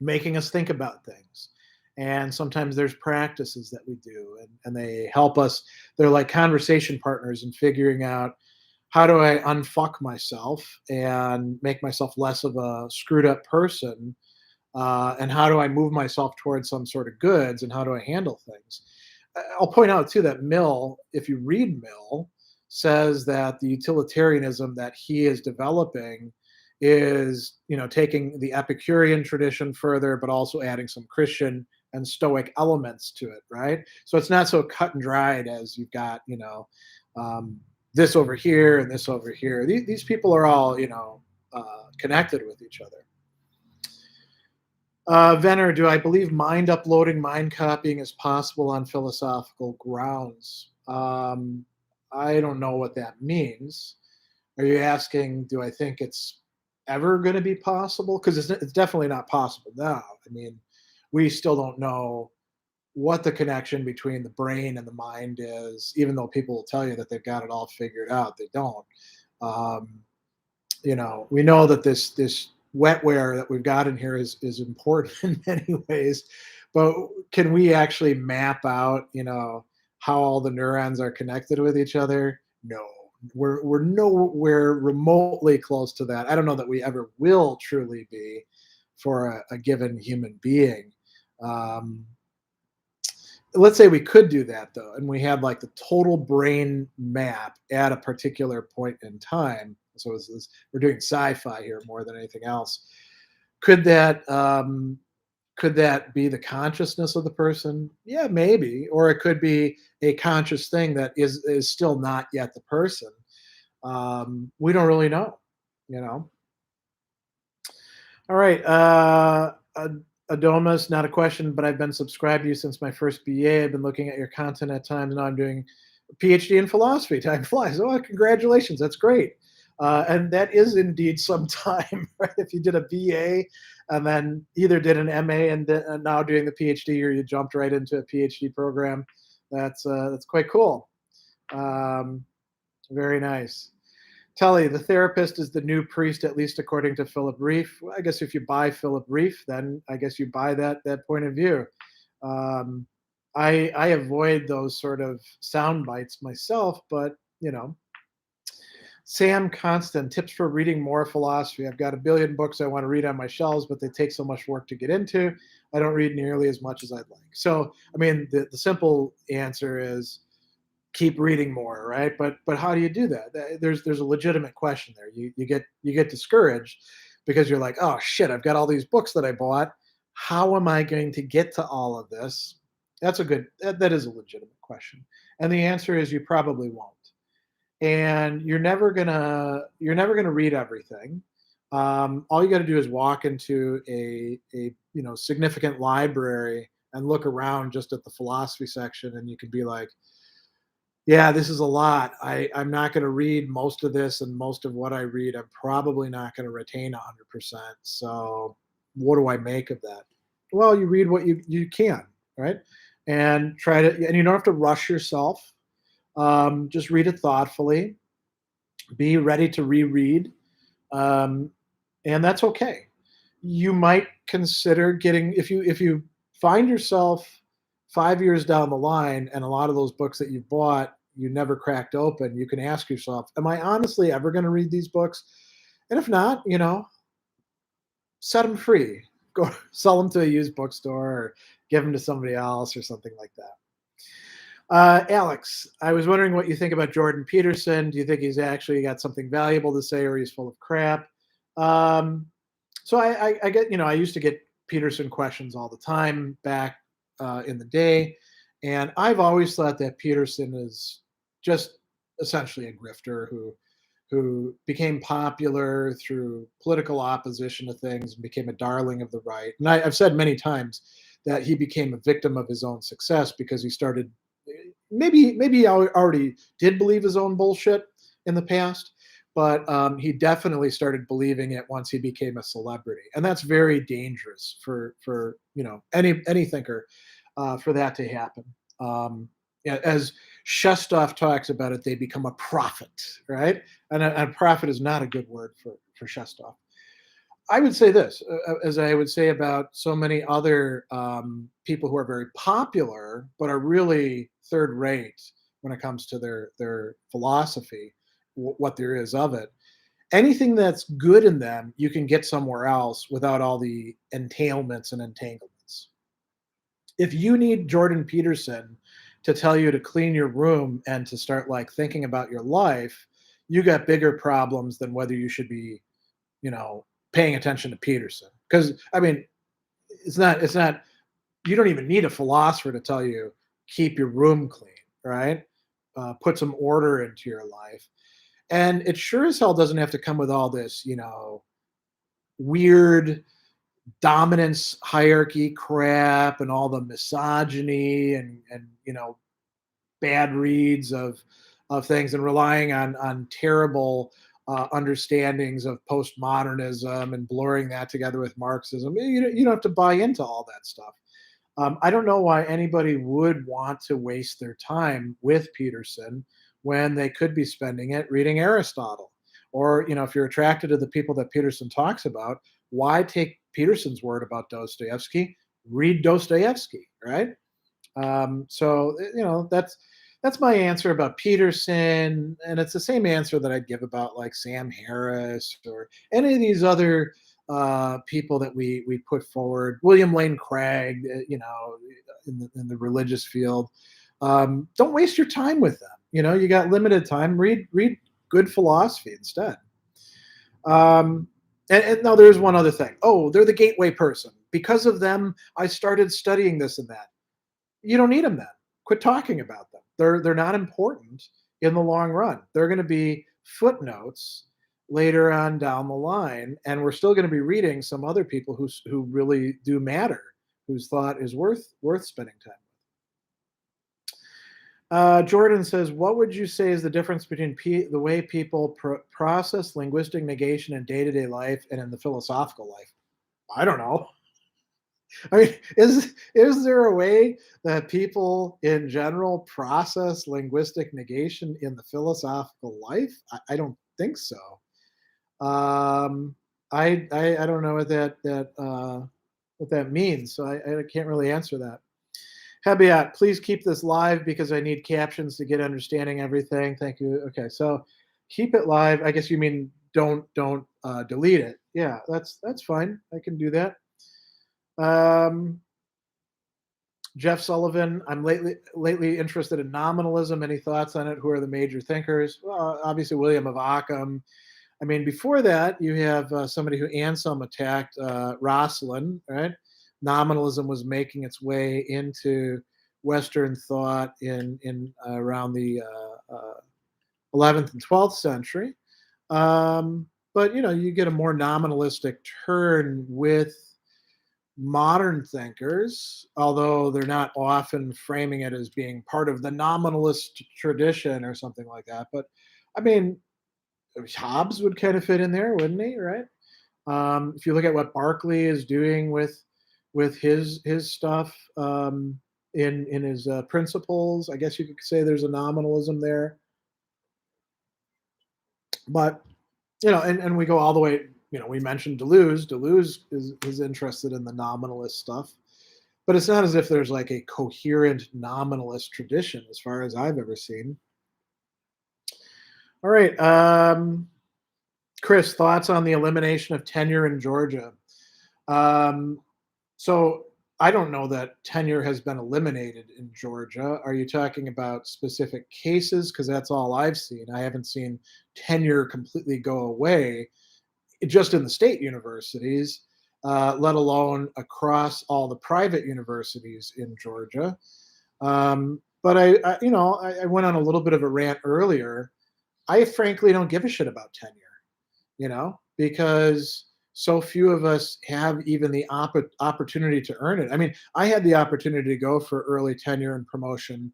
making us think about things. And sometimes there's practices that we do, and they help us. They're like conversation partners in figuring out how do I unfuck myself and make myself less of a screwed up person, and how do I move myself towards some sort of goods, and how do I handle things. I'll point out too that Mill, if you read Mill, says that the utilitarianism that he is developing is taking the Epicurean tradition further, but also adding some Christian and Stoic elements to it, right? So it's not so cut and dried as you've got um, this over here and this over here. These people are all connected with each other. Venner, do I believe mind uploading, mind copying is possible on philosophical grounds? I don't know what that means. Are you asking, do I think it's ever going to be possible? Because it's definitely not possible now. I mean, we still don't know what the connection between the brain and the mind is, even though people will tell you that they've got it all figured out. They don't. Um, we know that this wetware that we've got in here is important in many ways, but can we actually map out, how all the neurons are connected with each other? No, we're nowhere remotely close to that. I don't know that we ever will truly be for a given human being. Um, let's say we could do that though, and we had like the total brain map at a particular point in time. So we're doing sci-fi here more than anything else. Could that be the consciousness of the person? Yeah, maybe. Or it could be a conscious thing that is still not yet the person. We don't really know. You know. All right. Adomas, not a question, but I've been subscribed to you since my first BA. I've been looking at your content at times. Now I'm doing a PhD in philosophy. Time flies. Oh, congratulations. That's great. And that is indeed some time, right? If you did a BA and then either did an MA and now doing the PhD, or you jumped right into a PhD program, that's quite cool. Very nice. Tully, the therapist is the new priest, at least according to Philip Reef. Well, I guess if you buy Philip Reef, then I guess you buy that point of view. Um, I avoid those sort of sound bites myself, but Sam Constant, tips for reading more philosophy. I've got a billion books I want to read on my shelves, but they take so much work to get into. I don't read nearly as much as I'd like. So, I mean, the simple answer is keep reading more, right? But how do you do that? There's a legitimate question there. You get discouraged because you're like, oh shit, I've got all these books that I bought. How am I going to get to all of this? That is a legitimate question. And the answer is you probably won't. And you're never gonna read everything. All you got to do is walk into a significant library and look around just at the philosophy section, and you can be like, yeah, this is a lot. I'm not going to read most of this, and most of what I read, I'm probably not going to retain 100%. So, what do I make of that? Well, you read what you can, right? And try to, and you don't have to rush yourself. Just read it thoughtfully. Be ready to reread, um, and that's okay. You might consider getting if you find yourself 5 years down the line and a lot of those books that you bought you never cracked open. You can ask yourself, am I honestly ever going to read these books? And if not, set them free. Go sell them to a used bookstore or give them to somebody else or something like that. Alex, I was wondering what you think about Jordan Peterson. Do you think he's actually got something valuable to say, or he's full of crap? Um, so I get, I used to get Peterson questions all the time back in the day, and I've always thought that Peterson is just essentially a grifter who became popular through political opposition to things and became a darling of the right. And I've said many times that he became a victim of his own success because he started maybe he already did believe his own bullshit in the past, but he definitely started believing it once he became a celebrity, and that's very dangerous for any thinker for that to happen. As Shestov talks about it, they become a prophet, right? And a prophet is not a good word for Shestov. I would say this, as I would say about so many other people who are very popular, but are really third rate when it comes to their philosophy, what there is of it. Anything that's good in them, you can get somewhere else without all the entailments and entanglements. If you need Jordan Peterson to tell you to clean your room and to start like thinking about your life, you got bigger problems than whether you should be paying attention to Peterson. Because I mean, it's not you don't even need a philosopher to tell you keep your room clean, right? Put some order into your life. And it sure as hell doesn't have to come with all this, weird dominance hierarchy crap and all the misogyny and bad reads of things and relying on terrible understandings of postmodernism and blurring that together with Marxism. You don't have to buy into all that stuff. I don't know why anybody would want to waste their time with Peterson when they could be spending it reading Aristotle. Or, if you're attracted to the people that Peterson talks about, why take Peterson's word about Dostoevsky? Read Dostoevsky, right? So that's my answer about Peterson, and it's the same answer that I'd give about like Sam Harris or any of these other people that we put forward. William Lane Craig, in the religious field. Don't waste your time with them. You got limited time. Read good philosophy instead. And now there's one other thing. Oh, they're the gateway person. Because of them, I started studying this and that. You don't need them then. Quit talking about them. They're not important in the long run. They're going to be footnotes later on down the line, and we're still going to be reading some other people who really do matter, whose thought is worth spending time with. Jordan says, what would you say is the difference between the way people process linguistic negation in day-to-day life and in the philosophical life? I don't know. I mean, is there a way that people in general process linguistic negation in the philosophical life? I don't think so. I don't know what that means, so I can't really answer that. Habiat, please keep this live because I need captions to get understanding everything. Thank you. Okay, so Keep it live. I guess you mean don't delete it. Yeah, that's fine. I can do that. Um, Jeff Sullivan, I'm lately interested in nominalism. Any thoughts on it? Who are the major thinkers? Well, obviously William of Ockham. I mean, before that, you have somebody who Anselm attacked, Rosslin, right? Nominalism was making its way into Western thought in around the 11th and 12th century. But you get a more nominalistic turn with modern thinkers, although they're not often framing it as being part of the nominalist tradition or something like that. But I mean, Hobbs would kind of fit in there, wouldn't he? Right? If you look at what Berkeley is doing with his stuff, in his principles, I guess you could say there's a nominalism there. But and we go all the way. We mentioned Deleuze. Deleuze is interested in the nominalist stuff, but it's not as if there's like a coherent nominalist tradition, as far as I've ever seen. All right, Chris, thoughts on the elimination of tenure in Georgia? Um, so I don't know that tenure has been eliminated in Georgia. Are you talking about specific cases? Because that's all I've seen. I haven't seen tenure completely go away, just in the state universities, let alone across all the private universities in Georgia. But I went on a little bit of a rant earlier. I frankly don't give a shit about tenure, because so few of us have even the opportunity to earn it. I mean, I had the opportunity to go for early tenure and promotion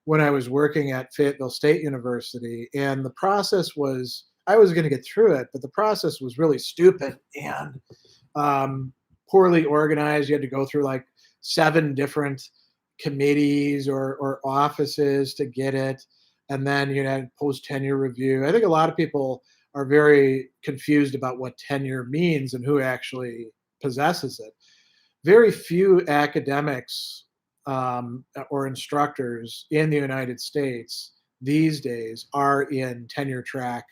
when I was working at Fayetteville State University, and the process was, I was going to get through it, but the process was really stupid and poorly organized. You had to go through like 7 different committees or offices to get it, and then you had post tenure review. I think a lot of people are very confused about what tenure means and who actually possesses it. Very few academics or instructors in the United States these days are in tenure track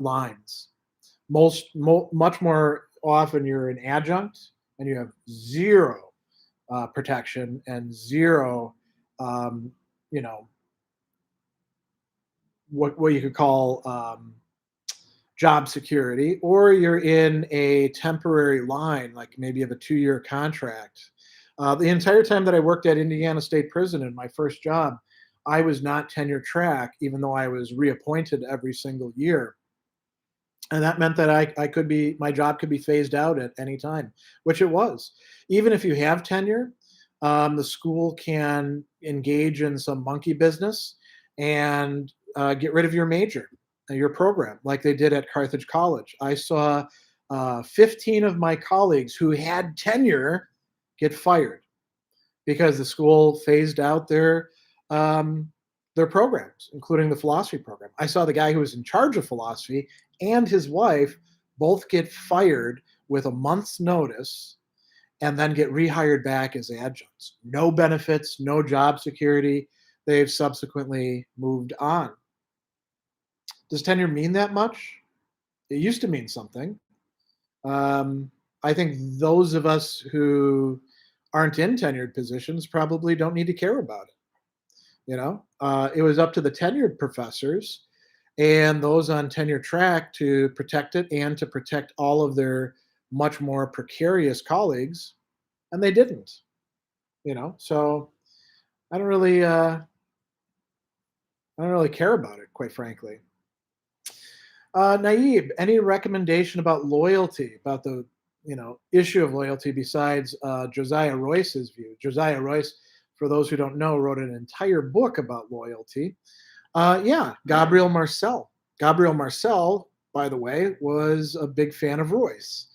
lines. Much more often, you're an adjunct and you have zero protection and zero, um, you know, what you could call job security, or you're in a temporary line, like maybe you have a 2-year contract. The entire time that I worked at Indiana State Prison in my first job, I was not tenure track, even though I was reappointed every single year. And that meant that my job could be phased out at any time, which it was. Even if you have tenure, the school can engage in some monkey business and get rid of your major, your program, like they did at Carthage College. I saw 15 of my colleagues who had tenure get fired because the school phased out their programs, including the philosophy program. I saw the guy who was in charge of philosophy and his wife both get fired with a month's notice and then get rehired back as adjuncts. No benefits, no job security. They've subsequently moved on. Does tenure mean that much? It used to mean something. Um, I think those of us who aren't in tenured positions probably don't need to care about it. It was up to the tenured professors and those on tenure track to protect it and to protect all of their much more precarious colleagues, and they didn't. So I don't really, care about it, quite frankly. Naib, any recommendation about loyalty, about the issue of loyalty besides Josiah Royce's view? Josiah Royce, for those who don't know, wrote an entire book about loyalty. Yeah, Gabriel Marcel. Gabriel Marcel, by the way, was a big fan of Royce.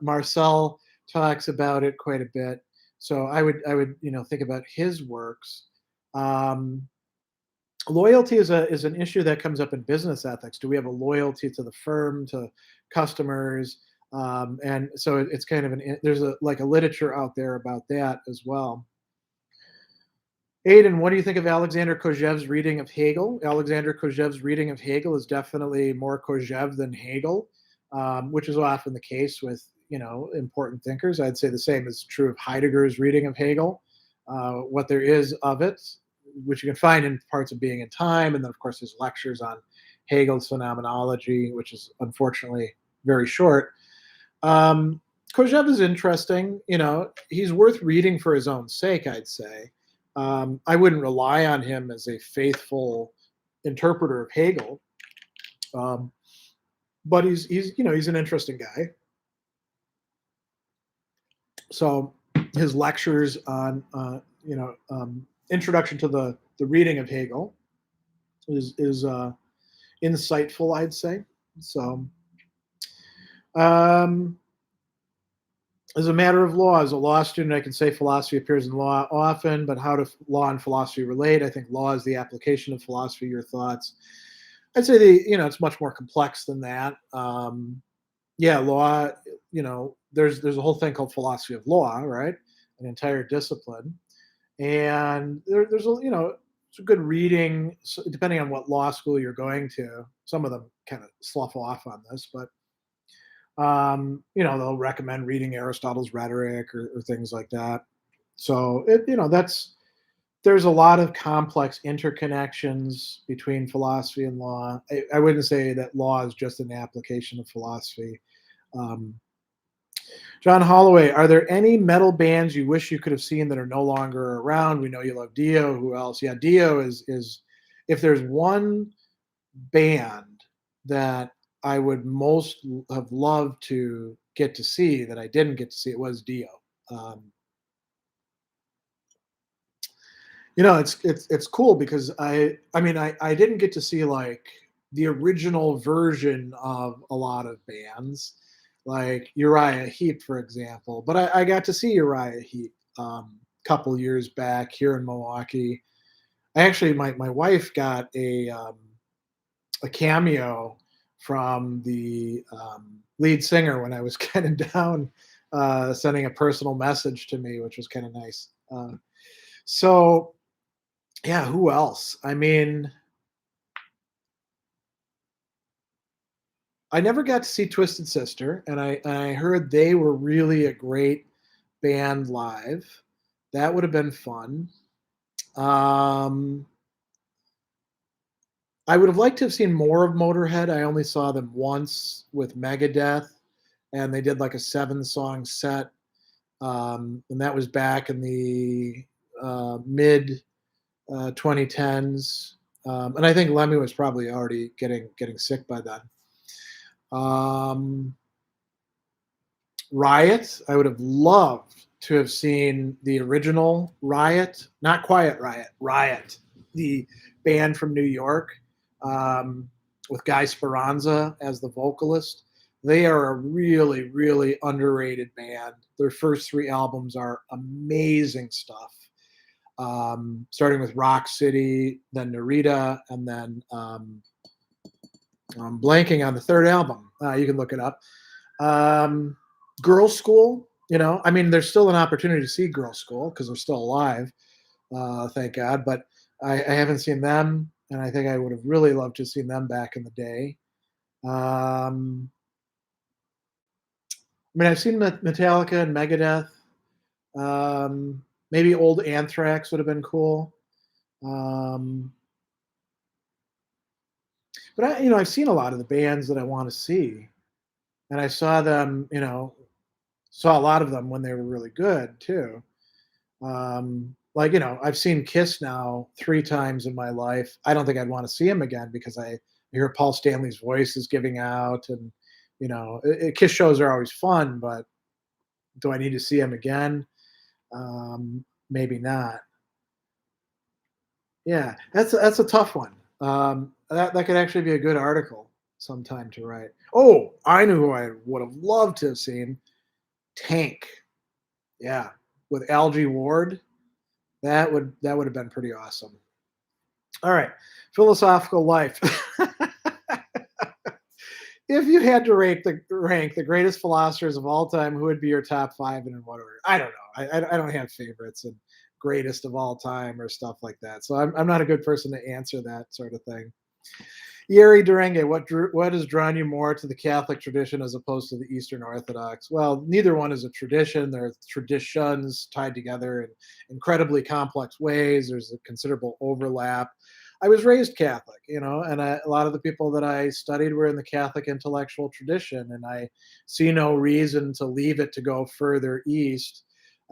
Marcel talks about it quite a bit, so I would think about his works. Loyalty is an issue that comes up in business ethics. Do we have a loyalty to the firm, to customers? And so it's kind of there's a literature out there about that as well. Aiden, what do you think of Alexander Kojève's reading of Hegel? Alexander Kojève's reading of Hegel is definitely more Kojève than Hegel, which is often the case with important thinkers. I'd say the same is true of Heidegger's reading of Hegel. What there is of it, which you can find in Parts of Being and Time, and then of course his lectures on Hegel's phenomenology, which is unfortunately very short. Kojève is interesting. He's worth reading for his own sake, I'd say. I wouldn't rely on him as a faithful interpreter of Hegel, but he's an interesting guy. So his lectures on introduction to the reading of Hegel is insightful, I'd say. So as a matter of law, as a law student, I can say philosophy appears in law often, but how do law and philosophy relate? I think law is the application of philosophy. Your thoughts? I'd say it's much more complex than that. Law. There's a whole thing called philosophy of law, right? An entire discipline, and there's it's a good reading depending on what law school you're going to. Some of them kind of slough off on this, but they'll recommend reading Aristotle's Rhetoric or things like that. So there's a lot of complex interconnections between philosophy and law. I wouldn't say that law is just an application of philosophy. John Holloway, are there any metal bands you wish you could have seen that are no longer around? We know you love Dio. Who else? Yeah, Dio is if there's one band that I would most have loved to get to see that I didn't get to see, it was Dio. It's cool because I didn't get to see like the original version of a lot of bands, like Uriah Heep, for example. But I got to see Uriah Heep a couple years back here in Milwaukee. Actually, my wife got a cameo from the lead singer when I was kind of down, sending a personal message to me, which was kind of nice. So, yeah, who else? I mean, I never got to see Twisted Sister, and I heard they were really a great band live. That would have been fun. I would have liked to have seen more of Motorhead. I only saw them once with Megadeth, and they did like a 7-song set, and that was back in the mid 2010s. And I think Lemmy was probably already getting sick by then. Riot, I would have loved to have seen the original Riot, not Quiet Riot, Riot, the band from New York, with Guy Speranza as the vocalist. They are a really, really underrated band. Their first 3 albums are amazing stuff. Starting with Rock City, then Narita, and then I'm blanking on the 3rd album. You can look it up. Girls' School, there's still an opportunity to see Girls' School because they're still alive, thank God. But I haven't seen them, and I think I would have really loved to have seen them back in the day. I've seen Metallica and Megadeth. Maybe old Anthrax would have been cool. But I've seen a lot of the bands that I want to see, and I saw them, saw a lot of them when they were really good too. I've seen Kiss now 3 times in my life. I don't think I'd want to see him again because I hear Paul Stanley's voice is giving out, and Kiss shows are always fun, but do I need to see him again? Maybe not. Yeah, that's a tough one. That could actually be a good article sometime to write. Oh, I knew who I would have loved to have seen. Tank. Yeah, with Algie Ward. That would have been pretty awesome. All right, philosophical life. If you had to rank the greatest philosophers of all time, who would be your top 5 and in what order? I don't know. I don't have favorites, and greatest of all time or stuff like that. So I'm not a good person to answer that sort of thing. Yeri Durenge, what has drawn you more to the Catholic tradition as opposed to the Eastern Orthodox? Well, neither one is a tradition. They're traditions tied together in incredibly complex ways. There's a considerable overlap. I was raised Catholic, and a lot of the people that I studied were in the Catholic intellectual tradition, and I see no reason to leave it to go further east.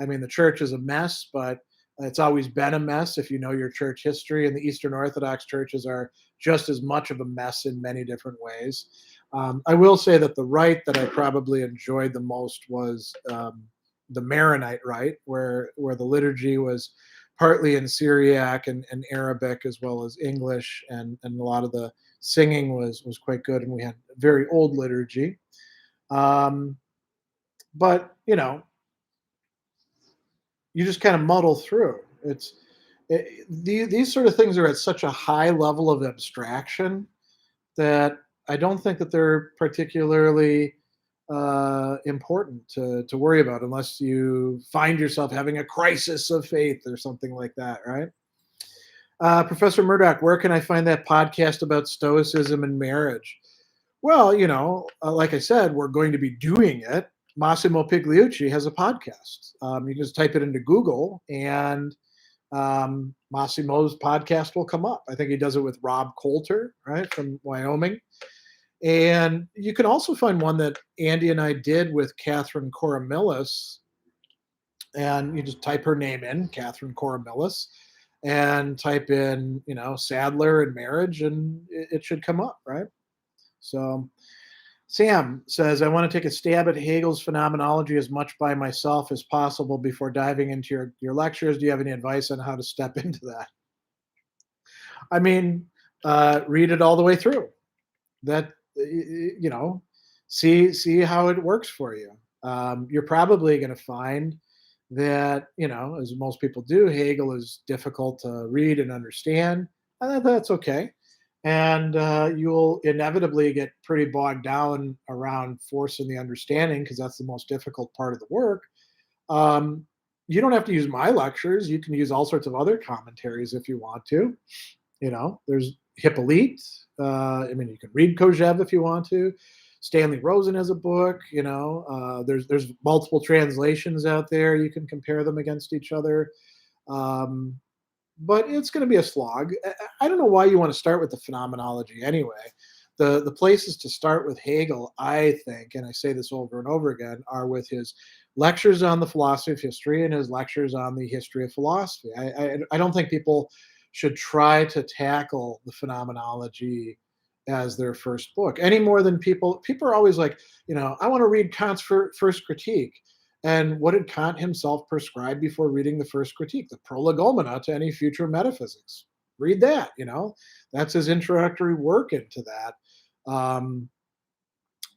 I mean, the church is a mess, but it's always been a mess if you know your church history, and the Eastern Orthodox churches are just as much of a mess in many different ways. I will say that the rite that I probably enjoyed the most was the Maronite rite, where the liturgy was partly in Syriac and Arabic as well as English, and a lot of the singing was quite good, and we had a very old liturgy. Um, but you just kind of muddle through. These sort of things are at such a high level of abstraction that I don't think that they're particularly important to worry about unless you find yourself having a crisis of faith or something like that, right? Professor Murdoch, where can I find that podcast about Stoicism and marriage? Well, like I said, we're going to be doing it. Massimo Pigliucci has a podcast. You can just type it into Google, and Massimo's podcast will come up. I think he does it with Rob Coulter, right, from Wyoming. And you can also find one that Andy and I did with Katherine Coromillis, and you just type her name in, Katherine Coromillis, and type in, Sadler and marriage, and it should come up, right? So Sam says, I want to take a stab at Hegel's phenomenology as much by myself as possible before diving into your lectures. Do you have any advice on how to step into that? I mean, read it all the way through. That, see how it works for you. You're probably going to find that, as most people do, Hegel is difficult to read and understand, and that's okay. And you'll inevitably get pretty bogged down around forcing the understanding because that's the most difficult part of the work. You don't have to use my lectures. You can use all sorts of other commentaries if you want to. There's Hippolyte. You can read Kojev if you want to. Stanley Rosen has a book. There's multiple translations out there. You can compare them against each other. But it's going to be a slog. I don't know why you want to start with the phenomenology anyway. The places to start with Hegel, I think, and I say this over and over again, are with his lectures on the philosophy of history and his lectures on the history of philosophy. I don't think people should try to tackle the phenomenology as their first book any more than people are always like, I want to read Kant's first critique. And what did Kant himself prescribe before reading the first critique? The prolegomena to any future metaphysics. Read that, that's his introductory work into that.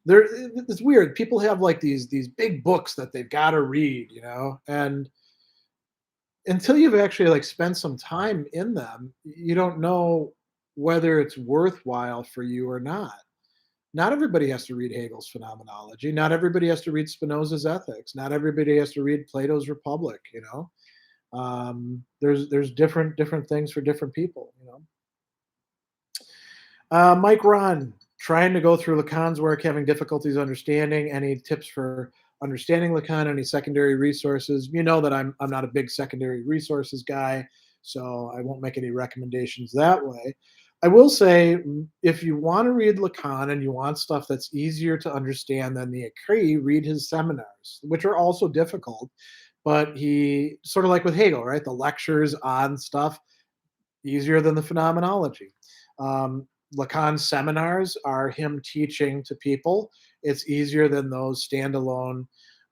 It's weird. People have like these big books that they've got to read, and until you've actually like spent some time in them, you don't know whether it's worthwhile for you or not. Not everybody has to read Hegel's phenomenology. Not everybody has to read Spinoza's ethics. Not everybody has to read Plato's Republic. There's different things for different people. Mike Ron, trying to go through Lacan's work, having difficulties understanding. Any tips for understanding Lacan? Any secondary resources? You know that I'm not a big secondary resources guy, so I won't make any recommendations that way. I will say, if you want to read Lacan and you want stuff that's easier to understand than the Écrits, read his seminars, which are also difficult. But he, sort of like with Hegel, right? The lectures on stuff, easier than the phenomenology. Lacan's seminars are him teaching to people. It's easier than those standalone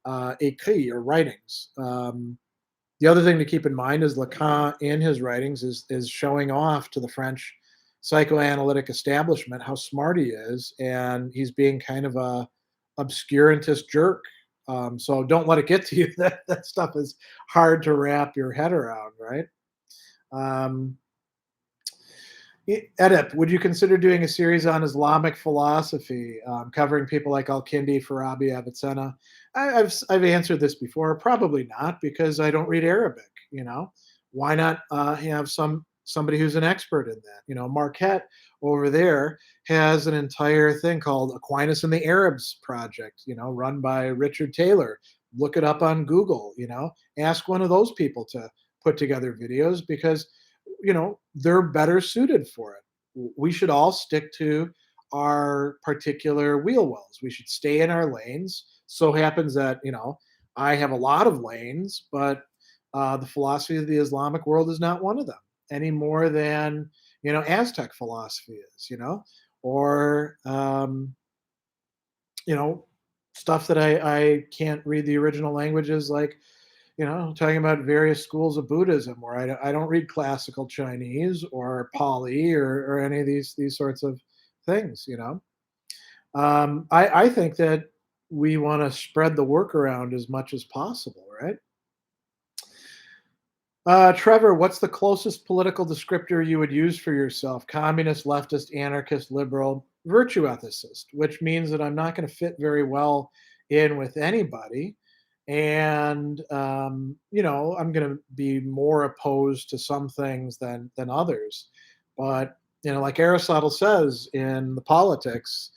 écrits or writings. The other thing to keep in mind is Lacan in his writings is showing off to the French psychoanalytic establishment how smart he is, and he's being kind of a obscurantist jerk. So don't let it get to you that stuff is hard to wrap your head around, right? Edip, would you consider doing a series on Islamic philosophy, covering people like Al-Kindi, Farabi, Avicenna? I've answered this before. Probably not, because I don't read Arabic. Why not have somebody who's an expert in that? Marquette over there has an entire thing called Aquinas and the Arabs Project, run by Richard Taylor. Look it up on Google. Ask one of those people to put together videos because they're better suited for it. We should all stick to our particular wheel wells. We should stay in our lanes. So happens that I have a lot of lanes, but the philosophy of the Islamic world is not one of them any more than Aztec philosophy is, or you know stuff that I can't read the original languages, like talking about various schools of Buddhism, where I don't read classical Chinese or Pali or any of these sorts of things. I think that we want to spread the work around as much as possible, right? Trevor, what's the closest political descriptor you would use for yourself? Communist, leftist, anarchist, liberal, virtue ethicist, which means that I'm not going to fit very well in with anybody. And, I'm going to be more opposed to some things than others. But, like Aristotle says in the Politics,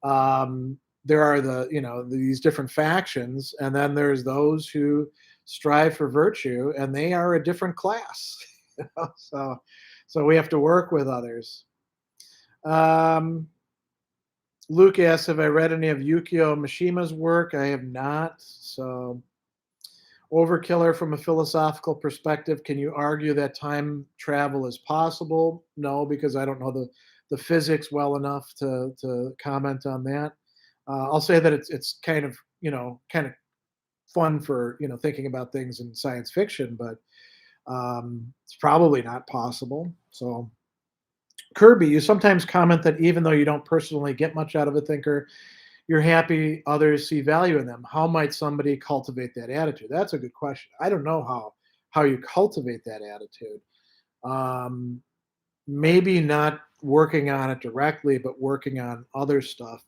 there are these different factions, and then there's those who strive for virtue, and they are a different class. So we have to work with others. um, Luke asks, have I read any of Yukio Mishima's work? I have not. So, overkiller, from a philosophical perspective, can you argue that time travel is possible? No, because I don't know the physics well enough to comment on that. I'll say that it's kind of fun for thinking about things in science fiction, but it's probably not possible. So, Kirby, you sometimes comment that even though you don't personally get much out of a thinker, you're happy others see value in them. How might somebody cultivate that attitude? That's a good question. I don't know how you cultivate that attitude. Um, Maybe not working on it directly, but working on other stuff.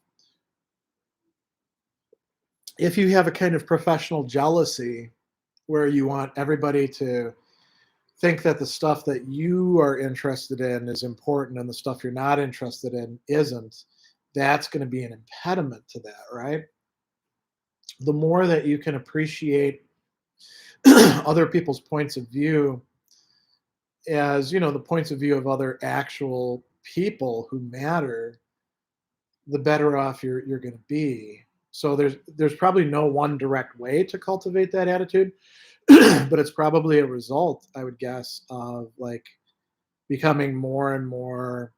If you have a kind of professional jealousy where you want everybody to think that the stuff that you are interested in is important and the stuff you're not interested in isn't, that's going to be an impediment to that, right? The more that you can appreciate other people's points of view as the points of view of other actual people who matter, the better off you're going to be. So there's probably no one direct way to cultivate that attitude, but it's probably a result, I would guess, of like becoming more and more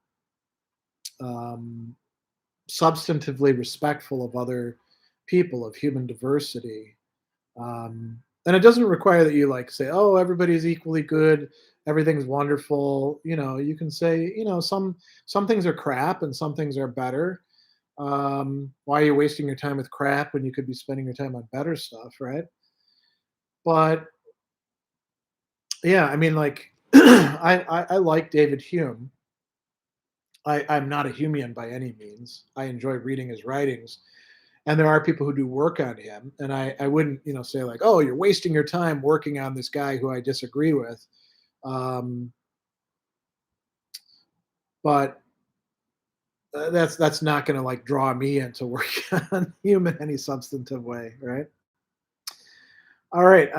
um, substantively respectful of other people, of human diversity. And it doesn't require that you like say, "Oh, everybody's equally good, everything's wonderful." You can say, some things are crap and some things are better. Why are you wasting your time with crap when you could be spending your time on better stuff, right? But yeah, I mean, like, I like David Hume. I'm not a Humean by any means. I enjoy reading his writings, and there are people who do work on him, and I wouldn't say like, oh, you're wasting your time working on this guy who I disagree with. um, but that's not going to like draw me into working on Hume in any substantive way, right? All right.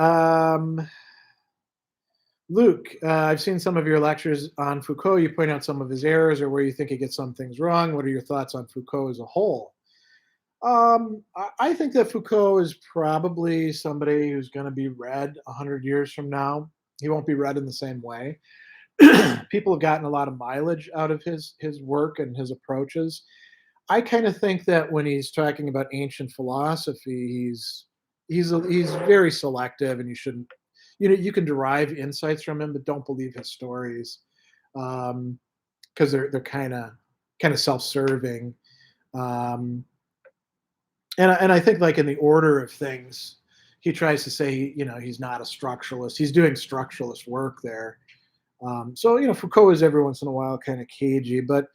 Luke, I've seen some of your lectures on Foucault. You point out some of his errors or where you think he gets some things wrong. What are your thoughts on Foucault as a whole? I think that Foucault is probably somebody who's going to be read 100 years from now. He won't be read in the same way. People have gotten a lot of mileage out of his work and his approaches. I kind of think that when he's talking about ancient philosophy, he's very selective, and you shouldn't. You can derive insights from him, but don't believe his stories, because they're kind of self-serving. Um, and I think, like, in the order of things, he tries to say, he's not a structuralist. He's doing structuralist work there. So Foucault is every once in a while kind of cagey, but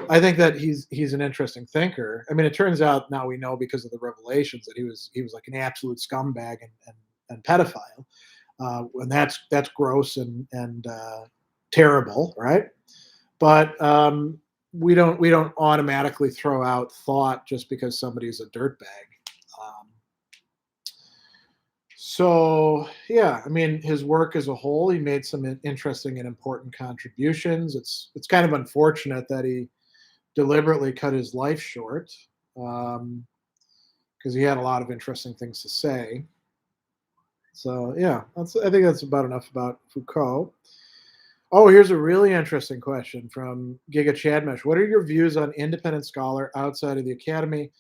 I think that he's an interesting thinker. I mean, it turns out now we know because of the revelations that he was like an absolute scumbag and pedophile. and that's gross and terrible, right? But we don't automatically throw out thought just because somebody's a dirtbag. Um, so yeah, I mean, his work as a whole, he made some interesting and important contributions. It's kind of unfortunate that he deliberately cut his life short, because he had a lot of interesting things to say. So yeah, I think that's about enough about Foucault. Oh, here's a really interesting question from Giga Chadmesh. What are your views on independent scholar outside of the academy?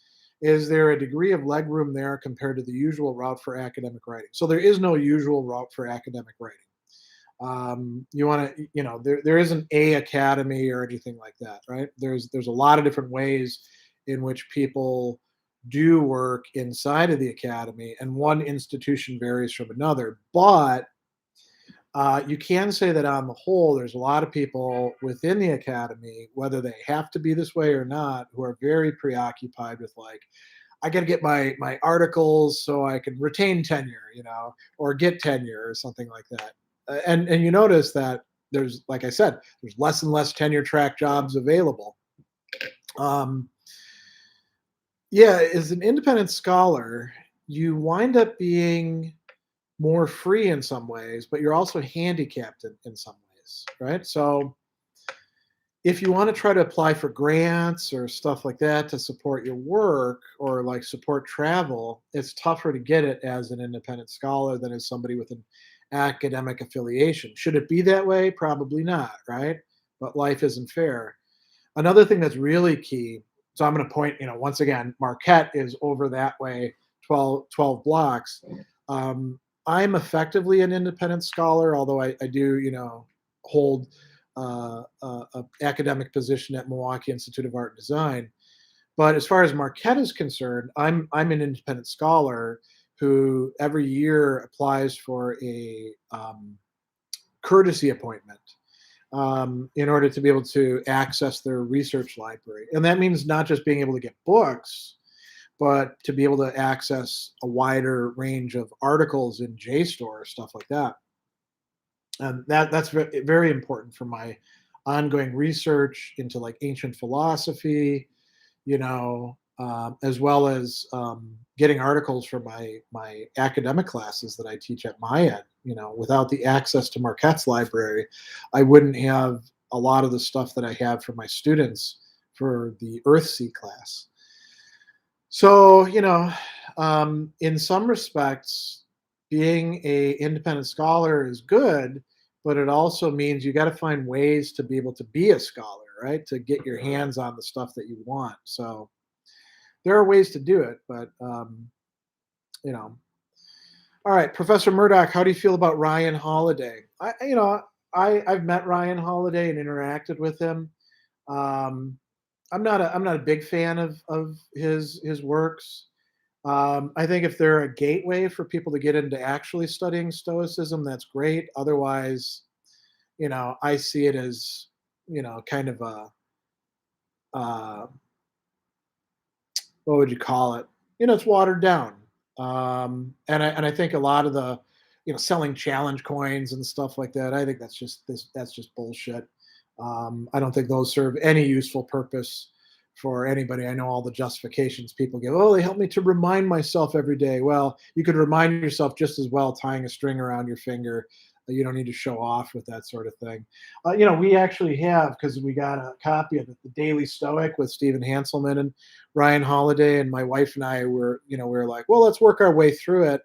Is there a degree of legroom there compared to the usual route for academic writing? So there is no usual route for academic writing. You want to, there isn't a academy or anything like that, right? There's a lot of different ways in which people do work inside of the academy, and one institution varies from another. But you can say that on the whole, there's a lot of people within the academy, whether they have to be this way or not, who are very preoccupied with like, I got to get my articles so I can retain tenure, or get tenure or something like that. And you notice that there's, like I said, there's less and less tenure track jobs available. Um, yeah, as an independent scholar, you wind up being more free in some ways, but you're also handicapped in some ways, right? So if you want to try to apply for grants or stuff like that to support your work or like support travel, it's tougher to get it as an independent scholar than as somebody with an academic affiliation. Should it be that way? Probably not, right? But life isn't fair. Another thing that's really key, so I'm going to point, once again, Marquette is over that way, 12 blocks. I'm effectively an independent scholar, although I do, hold a academic position at Milwaukee Institute of Art and Design. But as far as Marquette is concerned, I'm an independent scholar who every year applies for a courtesy appointment in order to be able to access their research library. And that means not just being able to get books, but to be able to access a wider range of articles in JSTOR, stuff like that. And that's very important for my ongoing research into like ancient philosophy, as well as getting articles for my academic classes that I teach at my end. Without the access to Marquette's library, I wouldn't have a lot of the stuff that I have for my students for the Earthsea class. So, in some respects, being a independent scholar is good, but it also means you got to find ways to be able to be a scholar, right? To get your hands on the stuff that you want. So there are ways to do it, but you know. All right, Professor Murdoch, how do you feel about Ryan Holiday? I've met Ryan Holiday and interacted with him. Um, I'm not a big fan of his works. I think if they're a gateway for people to get into actually studying Stoicism, that's great. Otherwise, I see it as, kind of a, uh, what would you call it? It's watered down. And I think a lot of the, selling challenge coins and stuff like that, I think that's just bullshit. I don't think those serve any useful purpose for anybody. I know all the justifications people give. Oh, they help me to remind myself every day. Well, you could remind yourself just as well tying a string around your finger. You don't need to show off with that sort of thing. We actually have, because we got a copy of it, the Daily Stoic with Stephen Hanselman and Ryan Holiday, and my wife and I we were like, well, let's work our way through it.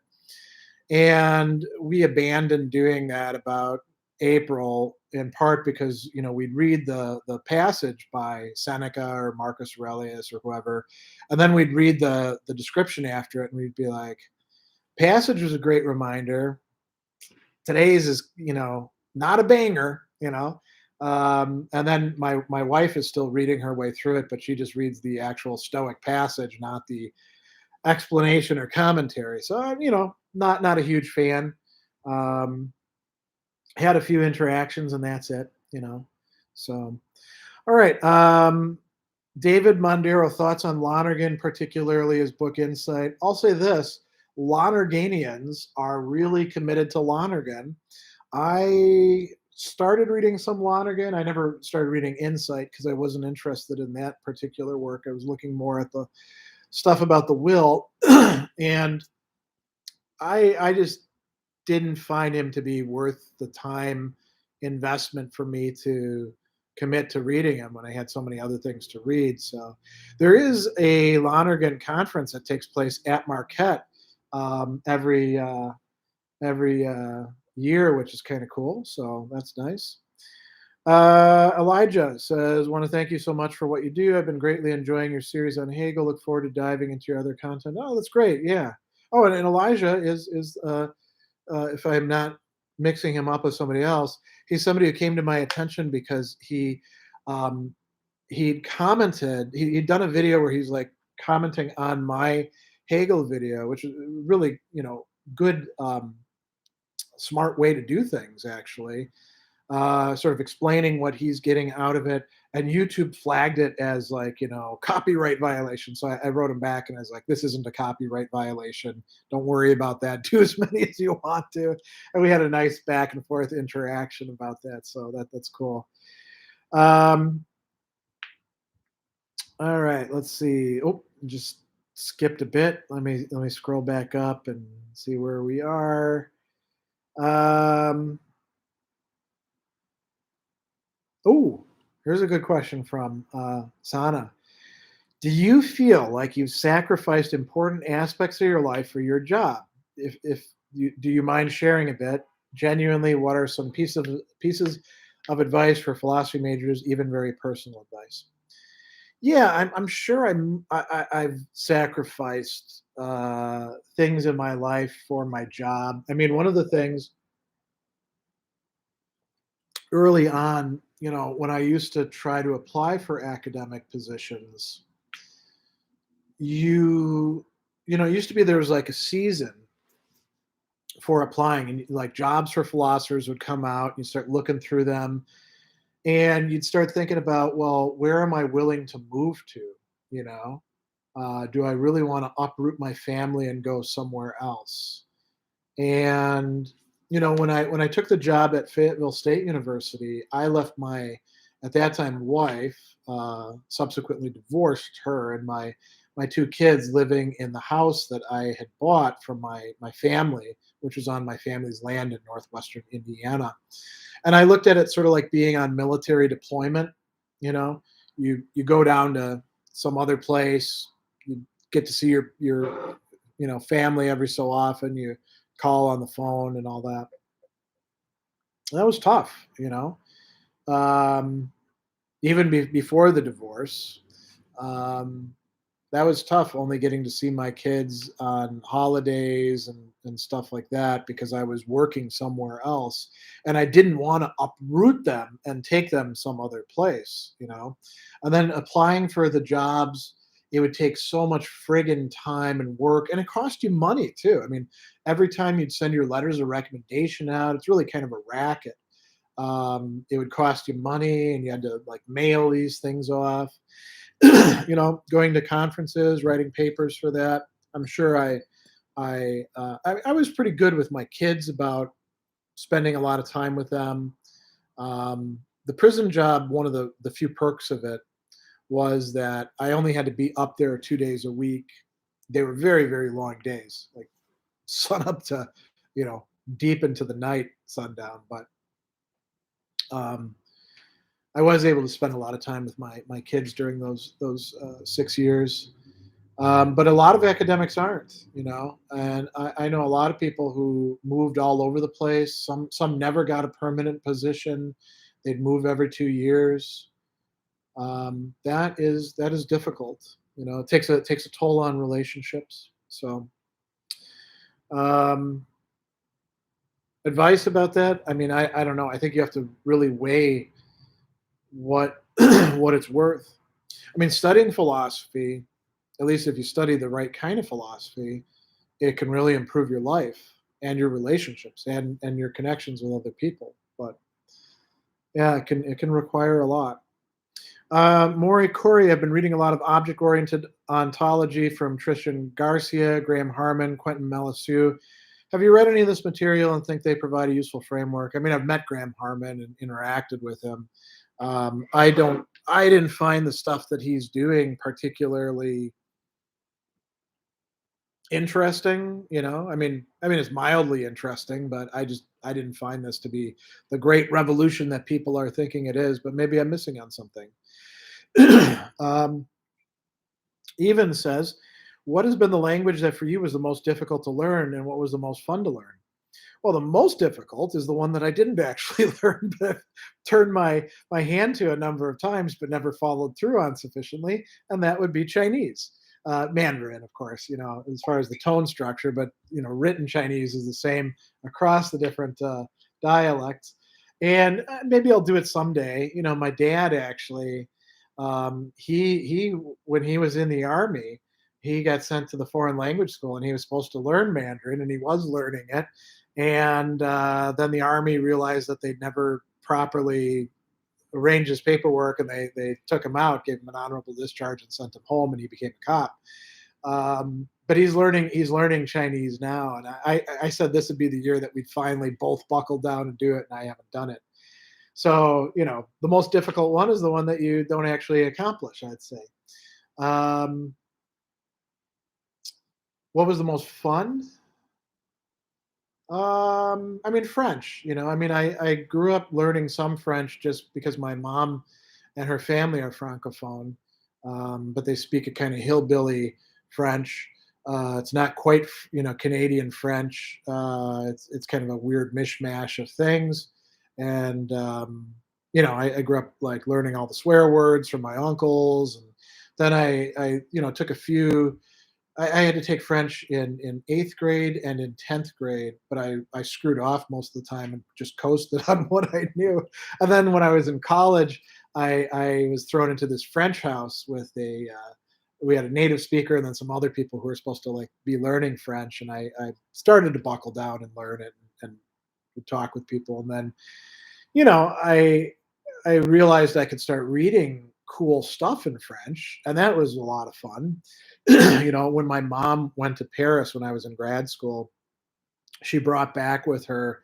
And we abandoned doing that about April, in part because we'd read the passage by Seneca or Marcus Aurelius or whoever, and then we'd read the description after it, and we'd be like, passage was a great reminder. Today's is not a banger, and then my wife is still reading her way through it, but she just reads the actual Stoic passage, not the explanation or commentary. So I'm, not a huge fan. Um, had a few interactions and that's it. So all right. David Mondero, thoughts on Lonergan, particularly his book Insight. I'll say this: Lonerganians are really committed to Lonergan. I started reading some Lonergan. I never started reading Insight because I wasn't interested in that particular work. I was looking more at the stuff about the will, and I just didn't find him to be worth the time investment for me to commit to reading him when I had so many other things to read. So there is a Lonergan conference that takes place at Marquette every year, which is kind of cool. So that's nice. Elijah says, "Want to thank you so much for what you do. I've been greatly enjoying your series on Hegel. Look forward to diving into your other content." Oh, that's great. Yeah. Oh, and Elijah is if I'm not mixing him up with somebody else, he's somebody who came to my attention because um, he'd commented. He'd done a video where he's like commenting on my Hegel video, which is really good, smart way to do things actually. Sort of explaining what he's getting out of it. And YouTube flagged it as like, copyright violation. So I wrote him back and I was like, this isn't a copyright violation. Don't worry about that. Do as many as you want to. And we had a nice back and forth interaction about that. So that's cool. Um, all right, let's see. Oh, just skipped a bit. Let me scroll back up and see where we are. Um, Oh, here's a good question from Sana. Do you feel like you've sacrificed important aspects of your life for your job? If you do, you mind sharing a bit? Genuinely, what are some pieces of advice for philosophy majors, even very personal advice? Yeah, I'm sure I've sacrificed things in my life for my job. I mean, one of the things early on, when I used to try to apply for academic positions, it used to be there was like a season for applying, and like jobs for philosophers would come out, and you start looking through them, and you'd start thinking about, well, where am I willing to move to? You know, do I really want to uproot my family and go somewhere else? And when I took the job at Fayetteville State University, I left my at that time wife, subsequently divorced her, and my two kids living in the house that I had bought from my family, which was on my family's land in northwestern Indiana. And I looked at it sort of like being on military deployment. You know, you go down to some other place, you get to see your family every so often. You call on the phone and all that. That was tough, um, even before the divorce. Um, that was tough, only getting to see my kids on holidays and stuff like that because I was working somewhere else. And I didn't want to uproot them and take them some other place. And then applying for the jobs, it would take so much friggin' time and work, and it cost you money too. I mean, every time you'd send your letters of recommendation out, it's really kind of a racket. It would cost you money, and you had to like mail these things off. Going to conferences, writing papers for that. I'm sure I was pretty good with my kids about spending a lot of time with them. The prison job, one of the few perks of it was that I only had to be up there 2 days a week. They were very, very long days, like sun up to, you know, deep into the night, sundown. But um, I was able to spend a lot of time with my kids during those 6 years. But a lot of academics aren't. And I know a lot of people who moved all over the place. Some never got a permanent position. They'd move every 2 years. That is difficult. It takes a toll on relationships. So, um, advice about that? I mean, I don't know. I think you have to really weigh what what it's worth. I mean, studying philosophy, at least if you study the right kind of philosophy, it can really improve your life and your relationships and your connections with other people. But yeah, it can require a lot. Maury Corey, I've been reading a lot of object-oriented ontology from Tristan Garcia, Graham Harman, Quentin Melissu. Have you read any of this material and think they provide a useful framework? I mean, I've met Graham Harman and interacted with him. I didn't find the stuff that he's doing particularly interesting. I mean, it's mildly interesting, but I didn't find this to be the great revolution that people are thinking it is. But maybe I'm missing on something. um, Even says, what has been the language that for you was the most difficult to learn, and what was the most fun to learn? Well, the most difficult is the one that I didn't actually learn, but I've turned my hand to a number of times, but never followed through on sufficiently, and that would be Chinese. Mandarin, of course, as far as the tone structure, but written Chinese is the same across the different dialects. And maybe I'll do it someday. My dad actually, he when he was in the army, he got sent to the foreign language school, and he was supposed to learn Mandarin, and he was learning it. And then the army realized that they'd never properly arranged his paperwork, and they took him out, gave him an honorable discharge, and sent him home, and he became a cop. But he's learning Chinese now, and I said this would be the year that we'd finally both buckle down and do it, and I haven't done it. So the most difficult one is the one that you don't actually accomplish, I'd say. Um, what was the most fun? I mean, French. I mean, I grew up learning some French just because my mom and her family are francophone, but they speak a kind of hillbilly French. It's not quite, Canadian French. It's kind of a weird mishmash of things, and I grew up like learning all the swear words from my uncles, and then I took a few. I had to take French in eighth grade and in 10th grade, but I screwed off most of the time and just coasted on what I knew. And then when I was in college, I was thrown into this French house with we had a native speaker and then some other people who were supposed to like be learning French. And I started to buckle down and learn it and would talk with people. And then, you know, I I realized I could start reading cool stuff in French, and that was a lot of fun. When my mom went to Paris when I was in grad school, she brought back with her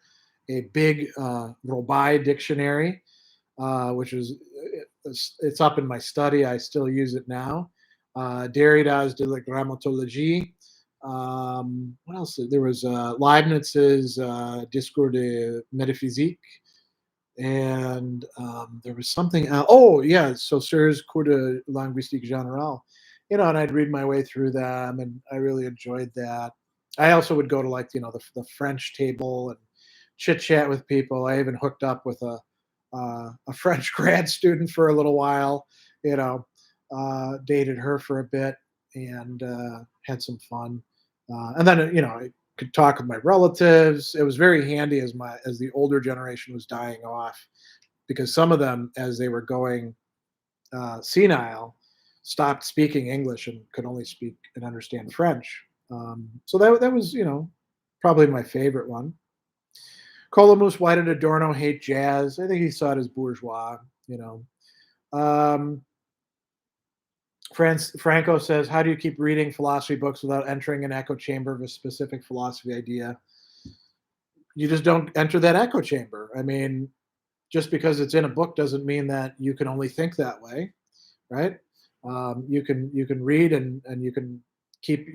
a big Robai dictionary, which is it's up in my study. I still use it now. Derrida's De la Grammatologie. What else? There was Leibniz's Discours de Métaphysique, and there was something else. Oh, yeah, Saussure's Cours de Linguistique Générale. And I'd read my way through them, and I really enjoyed that. I also would go to like the French table and chit chat with people. I even hooked up with a French grad student for a little while. Dated her for a bit and had some fun. And then I could talk with my relatives. It was very handy as the older generation was dying off, because some of them, as they were going senile, stopped speaking English and could only speak and understand French. So that was probably my favorite one. Colomus, why did Adorno hate jazz? I think he saw it as bourgeois. You know. Um, Franco says, how do you keep reading philosophy books without entering an echo chamber of a specific philosophy idea? You just don't enter that echo chamber. I mean, just because it's in a book doesn't mean that you can only think that way, right? You can read and you can keep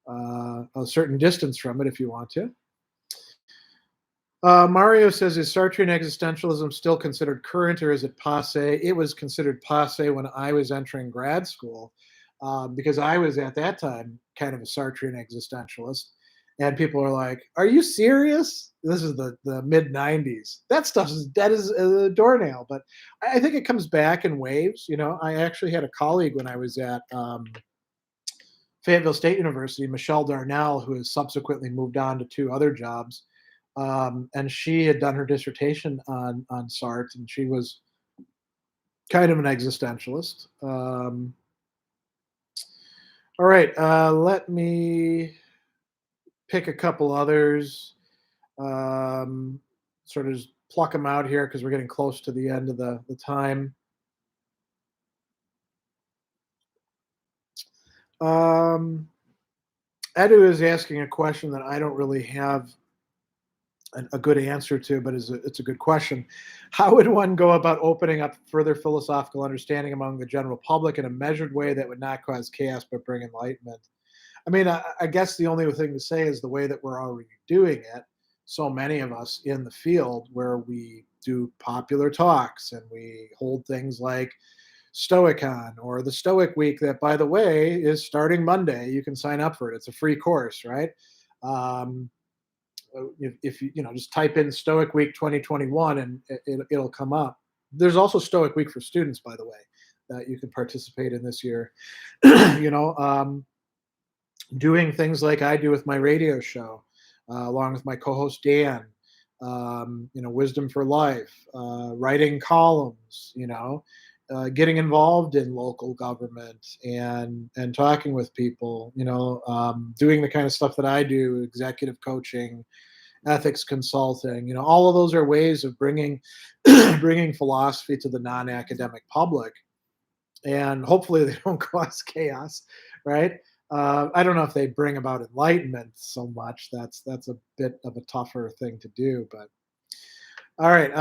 a certain distance from it if you want to. Mario says, is Sartrean existentialism still considered current, or is it passe? It was considered passe when I was entering grad school, because I was at that time kind of a Sartrean existentialist. And people are like, are you serious? This is the mid 90s. That stuff is dead as a doornail. But I think it comes back in waves. I actually had a colleague when I was at Fayetteville State University, Michelle Darnell, who has subsequently moved on to two other jobs. And she had done her dissertation on Sartre, and she was kind of an existentialist. All right, let me pick a couple others. Sort of just pluck them out here because we're getting close to the end of the time. Um, Edu is asking a question that I don't really have a good answer to, but it's a good question. How would one go about opening up further philosophical understanding among the general public in a measured way that would not cause chaos but bring enlightenment? I mean, I guess the only thing to say is the way that we're already doing it. So many of us in the field where we do popular talks and we hold things like Stoic Con or the Stoic Week, that, by the way, is starting Monday. You can sign up for it. It's a free course, right? Um, if you just type in Stoic Week 2021 and it'll come up. There's also Stoic Week for students, by the way, that you can participate in this year. you know, um, Doing things like I do with my radio show, along with my co-host Dan. Wisdom for life, writing columns. Getting involved in local government and talking with people. Doing the kind of stuff that I do, executive coaching, ethics consulting. All of those are ways of bringing bringing philosophy to the non-academic public, and hopefully they don't cause chaos, right? I don't know if they bring about enlightenment so much. That's a bit of a tougher thing to do, but all right.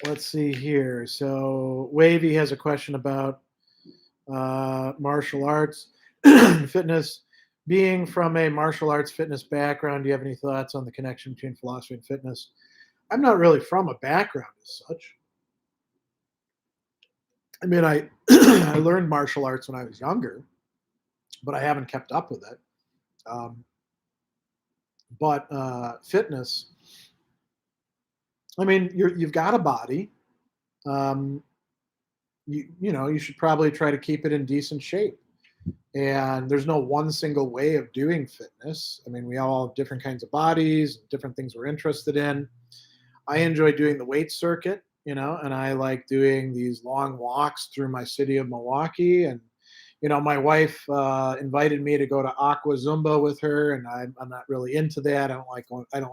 Let's see here. So Wavy has a question about martial arts fitness. Being from a martial arts fitness background, do you have any thoughts on the connection between philosophy and fitness? I'm not really from a background as such. I mean, I I learned martial arts when I was younger, but I haven't kept up with it. Um, but fitness, I mean, you've got a body. Um, you should probably try to keep it in decent shape. And there's no one single way of doing fitness. I mean, we all have different kinds of bodies, different things we're interested in. I enjoy doing the weight circuit, and I like doing these long walks through my city of Milwaukee. And my wife invited me to go to Aqua Zumba with her, and I'm not really into that. I don't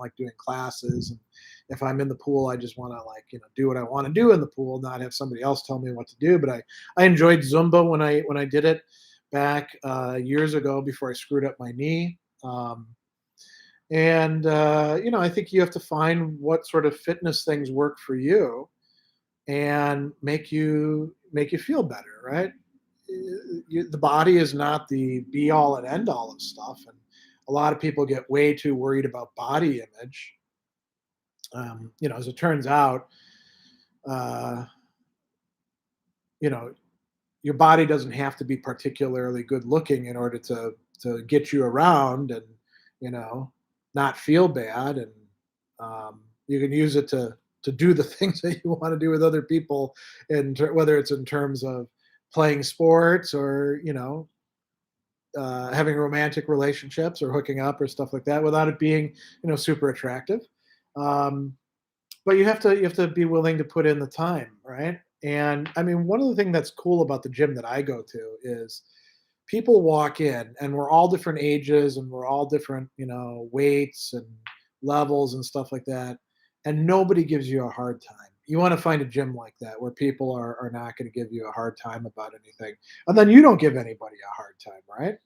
like doing classes. And if I'm in the pool, I just want to do what I want to do in the pool, not have somebody else tell me what to do. But I enjoyed Zumba when I did it back years ago before I screwed up my knee. I think you have to find what sort of fitness things work for you and make you feel better, right? The body is not the be all and end all of stuff, and a lot of people get way too worried about body image. As it turns out, uh, you know, your body doesn't have to be particularly good looking in order to get you around and you know not feel bad, and you can use it to do the things that you want to do with other people, and whether it's in terms of playing sports or having romantic relationships or hooking up or stuff like that, without it being super attractive. Um, but you have to be willing to put in the time, right? And I mean, one of the things that's cool about the gym that I go to is people walk in and we're all different ages and we're all different, weights and levels and stuff like that. And nobody gives you a hard time. You want to find a gym like that where people are not going to give you a hard time about anything. And then you don't give anybody a hard time, right?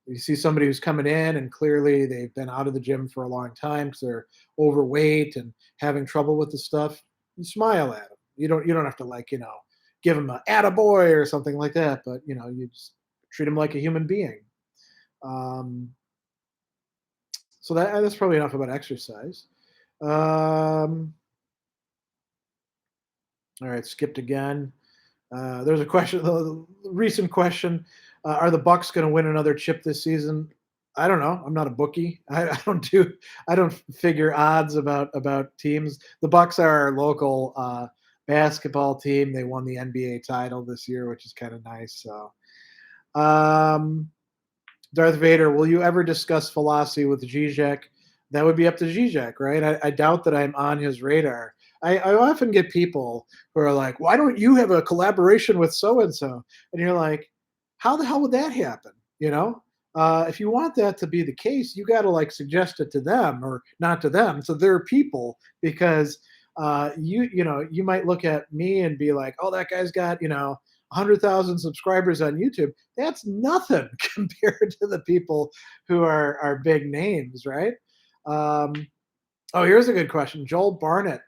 You see somebody who's coming in and clearly they've been out of the gym for a long time because they're overweight and having trouble with the stuff. You smile at them. You don't have to give them a attaboy or something like that, but you just treat them like a human being. Um, so that's probably enough about exercise. All right, skipped again. There's a question, the recent question: Are the Bucks going to win another chip this season? I don't know. I'm not a bookie. I don't figure odds about teams. The Bucks are our local basketball team. They won the NBA title this year, which is kind of nice. So, um, Darth Vader, will you ever discuss philosophy with Zizek? That would be up to Zizek, right? I doubt that I'm on his radar. I often get people who are like, why don't you have a collaboration with so and so? And you're like, how the hell would that happen? If you want that to be the case, you got to suggest it to them, or not to them, to their people, because you might look at me and be like, oh, that guy's got 100,000 subscribers on YouTube, that's nothing compared to the people who are big names, right? Um, oh, here's a good question. Joel Barnett.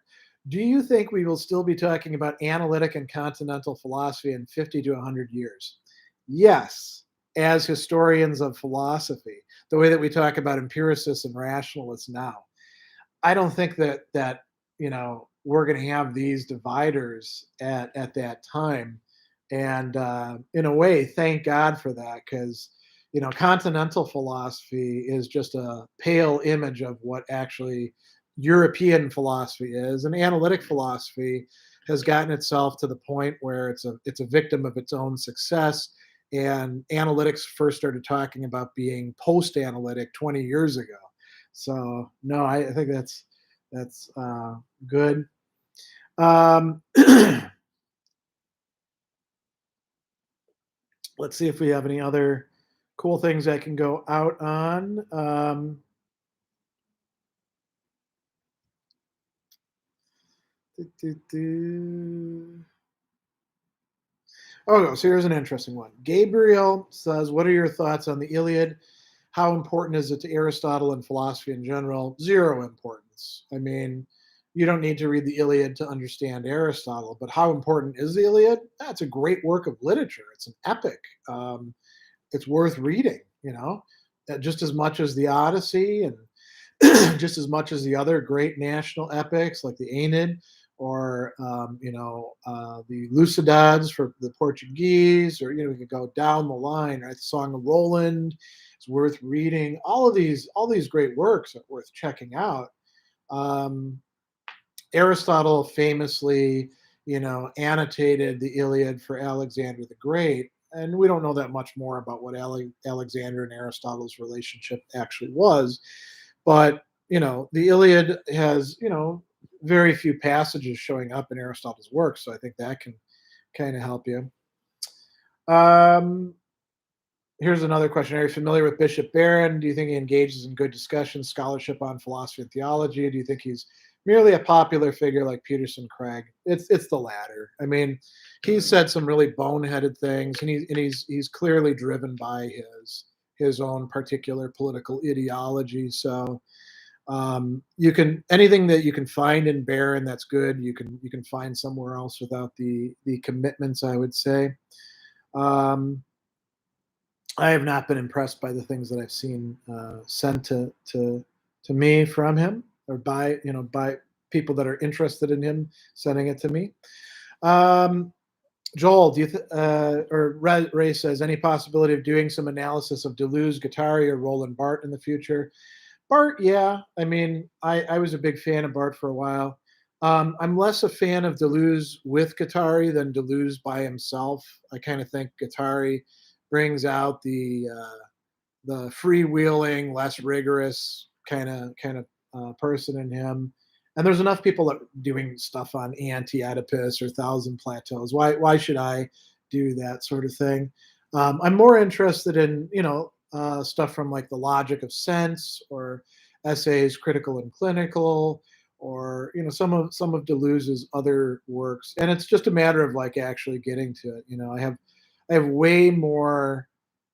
Do you think we will still be talking about analytic and continental philosophy in 50 to 100 years? Yes, as historians of philosophy, the way that we talk about empiricists and rationalists now. I don't think that we're going to have these dividers at that time, and in a way, thank God for that, because continental philosophy is just a pale image of what actually European philosophy is, and analytic philosophy has gotten itself to the point where it's a victim of its own success. And analytics first started talking about being post-analytic 20 years ago. So no, I think that's good. Um, let's see if we have any other cool things I can go out on. Do, do, do. Oh, no, so here's an interesting one. Gabriel says, "What are your thoughts on the Iliad? How important is it to Aristotle and philosophy in general?" Zero importance. I mean, you don't need to read the Iliad to understand Aristotle, but how important is the Iliad? That's a great work of literature. It's an epic. It's worth reading, just as much as the Odyssey and just as much as the other great national epics like the Aeneid or the Lucidades for the Portuguese, or we could go down the line, right? The Song of Roland is worth reading. All these great works are worth checking out. Um, Aristotle famously, annotated the Iliad for Alexander the Great, and we don't know that much more about what Alexander and Aristotle's relationship actually was. But the Iliad has very few passages showing up in Aristotle's work, so I think that can kind of help you. Here's another question. Are you familiar with Bishop Barron? Do you think he engages in good discussion, scholarship on philosophy and theology? Do you think he's merely a popular figure like Peterson Craig? It's the latter. I mean, he's said some really boneheaded things, and he's clearly driven by his own particular political ideology. So you can anything that you can find in Barron that's good, you can find somewhere else without the commitments, I would say. Um, I have not been impressed by the things that I've seen sent to me from him, or by people that are interested in him sending it to me. Um, Joel, do you or Ray says, any possibility of doing some analysis of Deleuze, Guattari, or Roland Barthes in the future? Bart, yeah. I mean, I was a big fan of Bart for a while. I'm less a fan of Deleuze with Guattari than Deleuze by himself. I kind of think Guattari brings out the freewheeling, less rigorous kind of person in him. And there's enough people that are doing stuff on Anti-Oedipus or Thousand Plateaus. Why should I do that sort of thing? I'm more interested in stuff from like the Logic of Sense, or essays Critical and Clinical, or some of Deleuze's other works. And it's just a matter of like actually getting to it. I have way more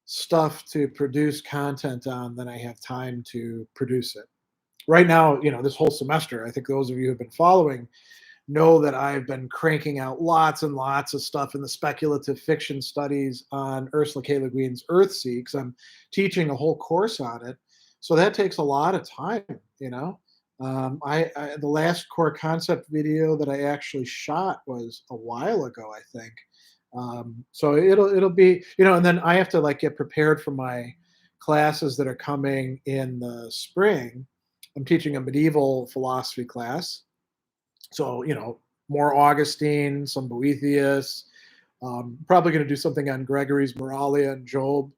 stuff to produce content on than I have time to produce it. Right now, this whole semester, I think those of you who have been following know that I've been cranking out lots and lots of stuff in the speculative fiction studies on Ursula K. Le Guin's Earthsea, because I'm teaching a whole course on it. So that takes a lot of time. The last core concept video that I actually shot was a while ago, I think. So it'll be, and then I have to like get prepared for my classes that are coming in the spring. I'm teaching a medieval philosophy class, so more Augustine, some Boethius. Probably going to do something on Gregory's Moralia and Job.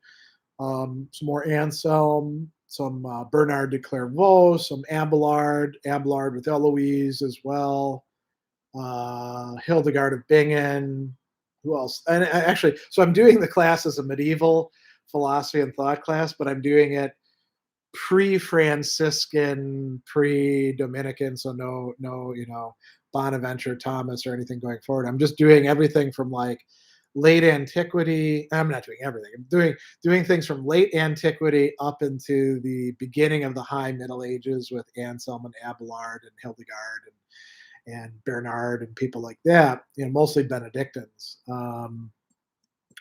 Some more Anselm, some Bernard de Clairvaux, some Abelard with Eloise as well. Hildegard of Bingen. Who else? And actually, so I'm doing the class as a medieval philosophy and thought class, but I'm doing it pre-Franciscan, pre-Dominican, so no, Bonaventure, Thomas, or anything going forward. I'm just doing everything from like late antiquity. I'm not doing everything. I'm doing things from late antiquity up into the beginning of the High Middle Ages with Anselm and Abelard and Hildegard and Bernard and people like that. Mostly Benedictines. I'm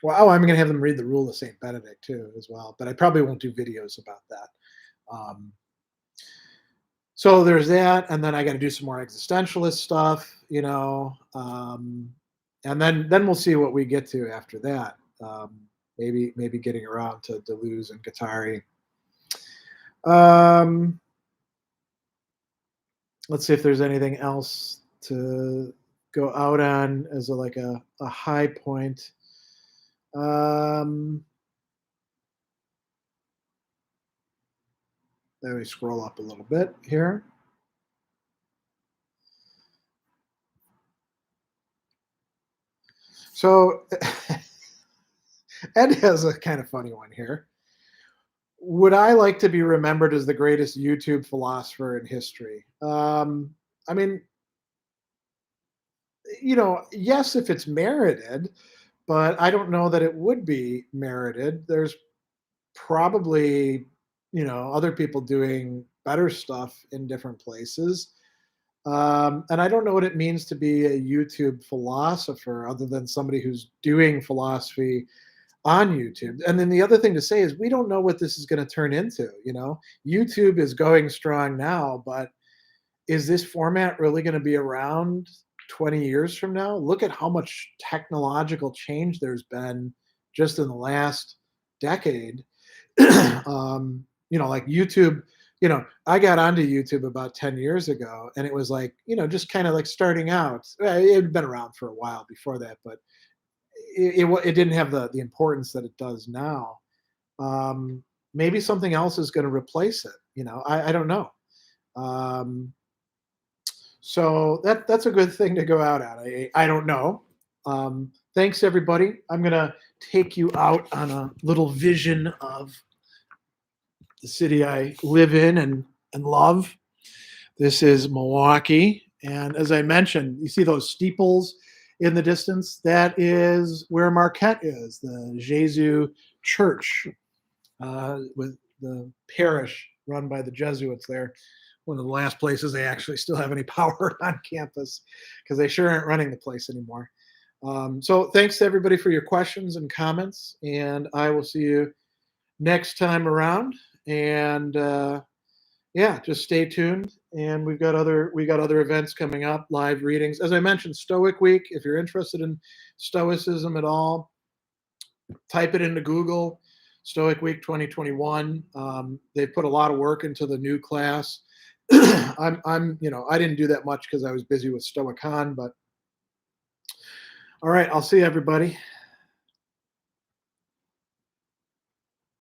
going to have them read the Rule of Saint Benedict too, as well. But I probably won't do videos about that. So there's that, and then I got to do some more existentialist stuff, and then we'll see what we get to after that. Maybe getting around to Deleuze and Guattari. Let's see if there's anything else to go out on as a high point. Let me scroll up a little bit here. So Ed has a kind of funny one here. Would I like to be remembered as the greatest YouTube philosopher in history? I mean, yes, if it's merited, but I don't know that it would be merited. There's probably, other people doing better stuff in different places. And I don't know what it means to be a YouTube philosopher other than somebody who's doing philosophy on YouTube. And then the other thing to say is we don't know what this is going to turn into. YouTube is going strong now, but is this format really going to be around 20 years from now? Look at how much technological change there's been just in the last decade. Like YouTube, I got onto YouTube about 10 years ago, and it was like, just kind of like starting out. It had been around for a while before that, but it didn't have the importance that it does now. Maybe something else is going to replace it. I don't know. So that's a good thing to go out at. I don't know. Thanks everybody. I'm gonna take you out on a little vision of the city I live in and love. This is Milwaukee, and as I mentioned, you see those steeples in the distance? That is where Marquette is, the Jesu Church, with the parish run by the Jesuits there. One of the last places they actually still have any power on campus, because they sure aren't running the place anymore. So thanks to everybody for your questions and comments, and I will see you next time around. And just stay tuned. And we got other events coming up, live readings. As I mentioned, Stoic Week. If you're interested in Stoicism at all, type it into Google. Stoic Week 2021. They put a lot of work into the new class. I didn't do that much because I was busy with Stoic Con, but all right, I'll see everybody.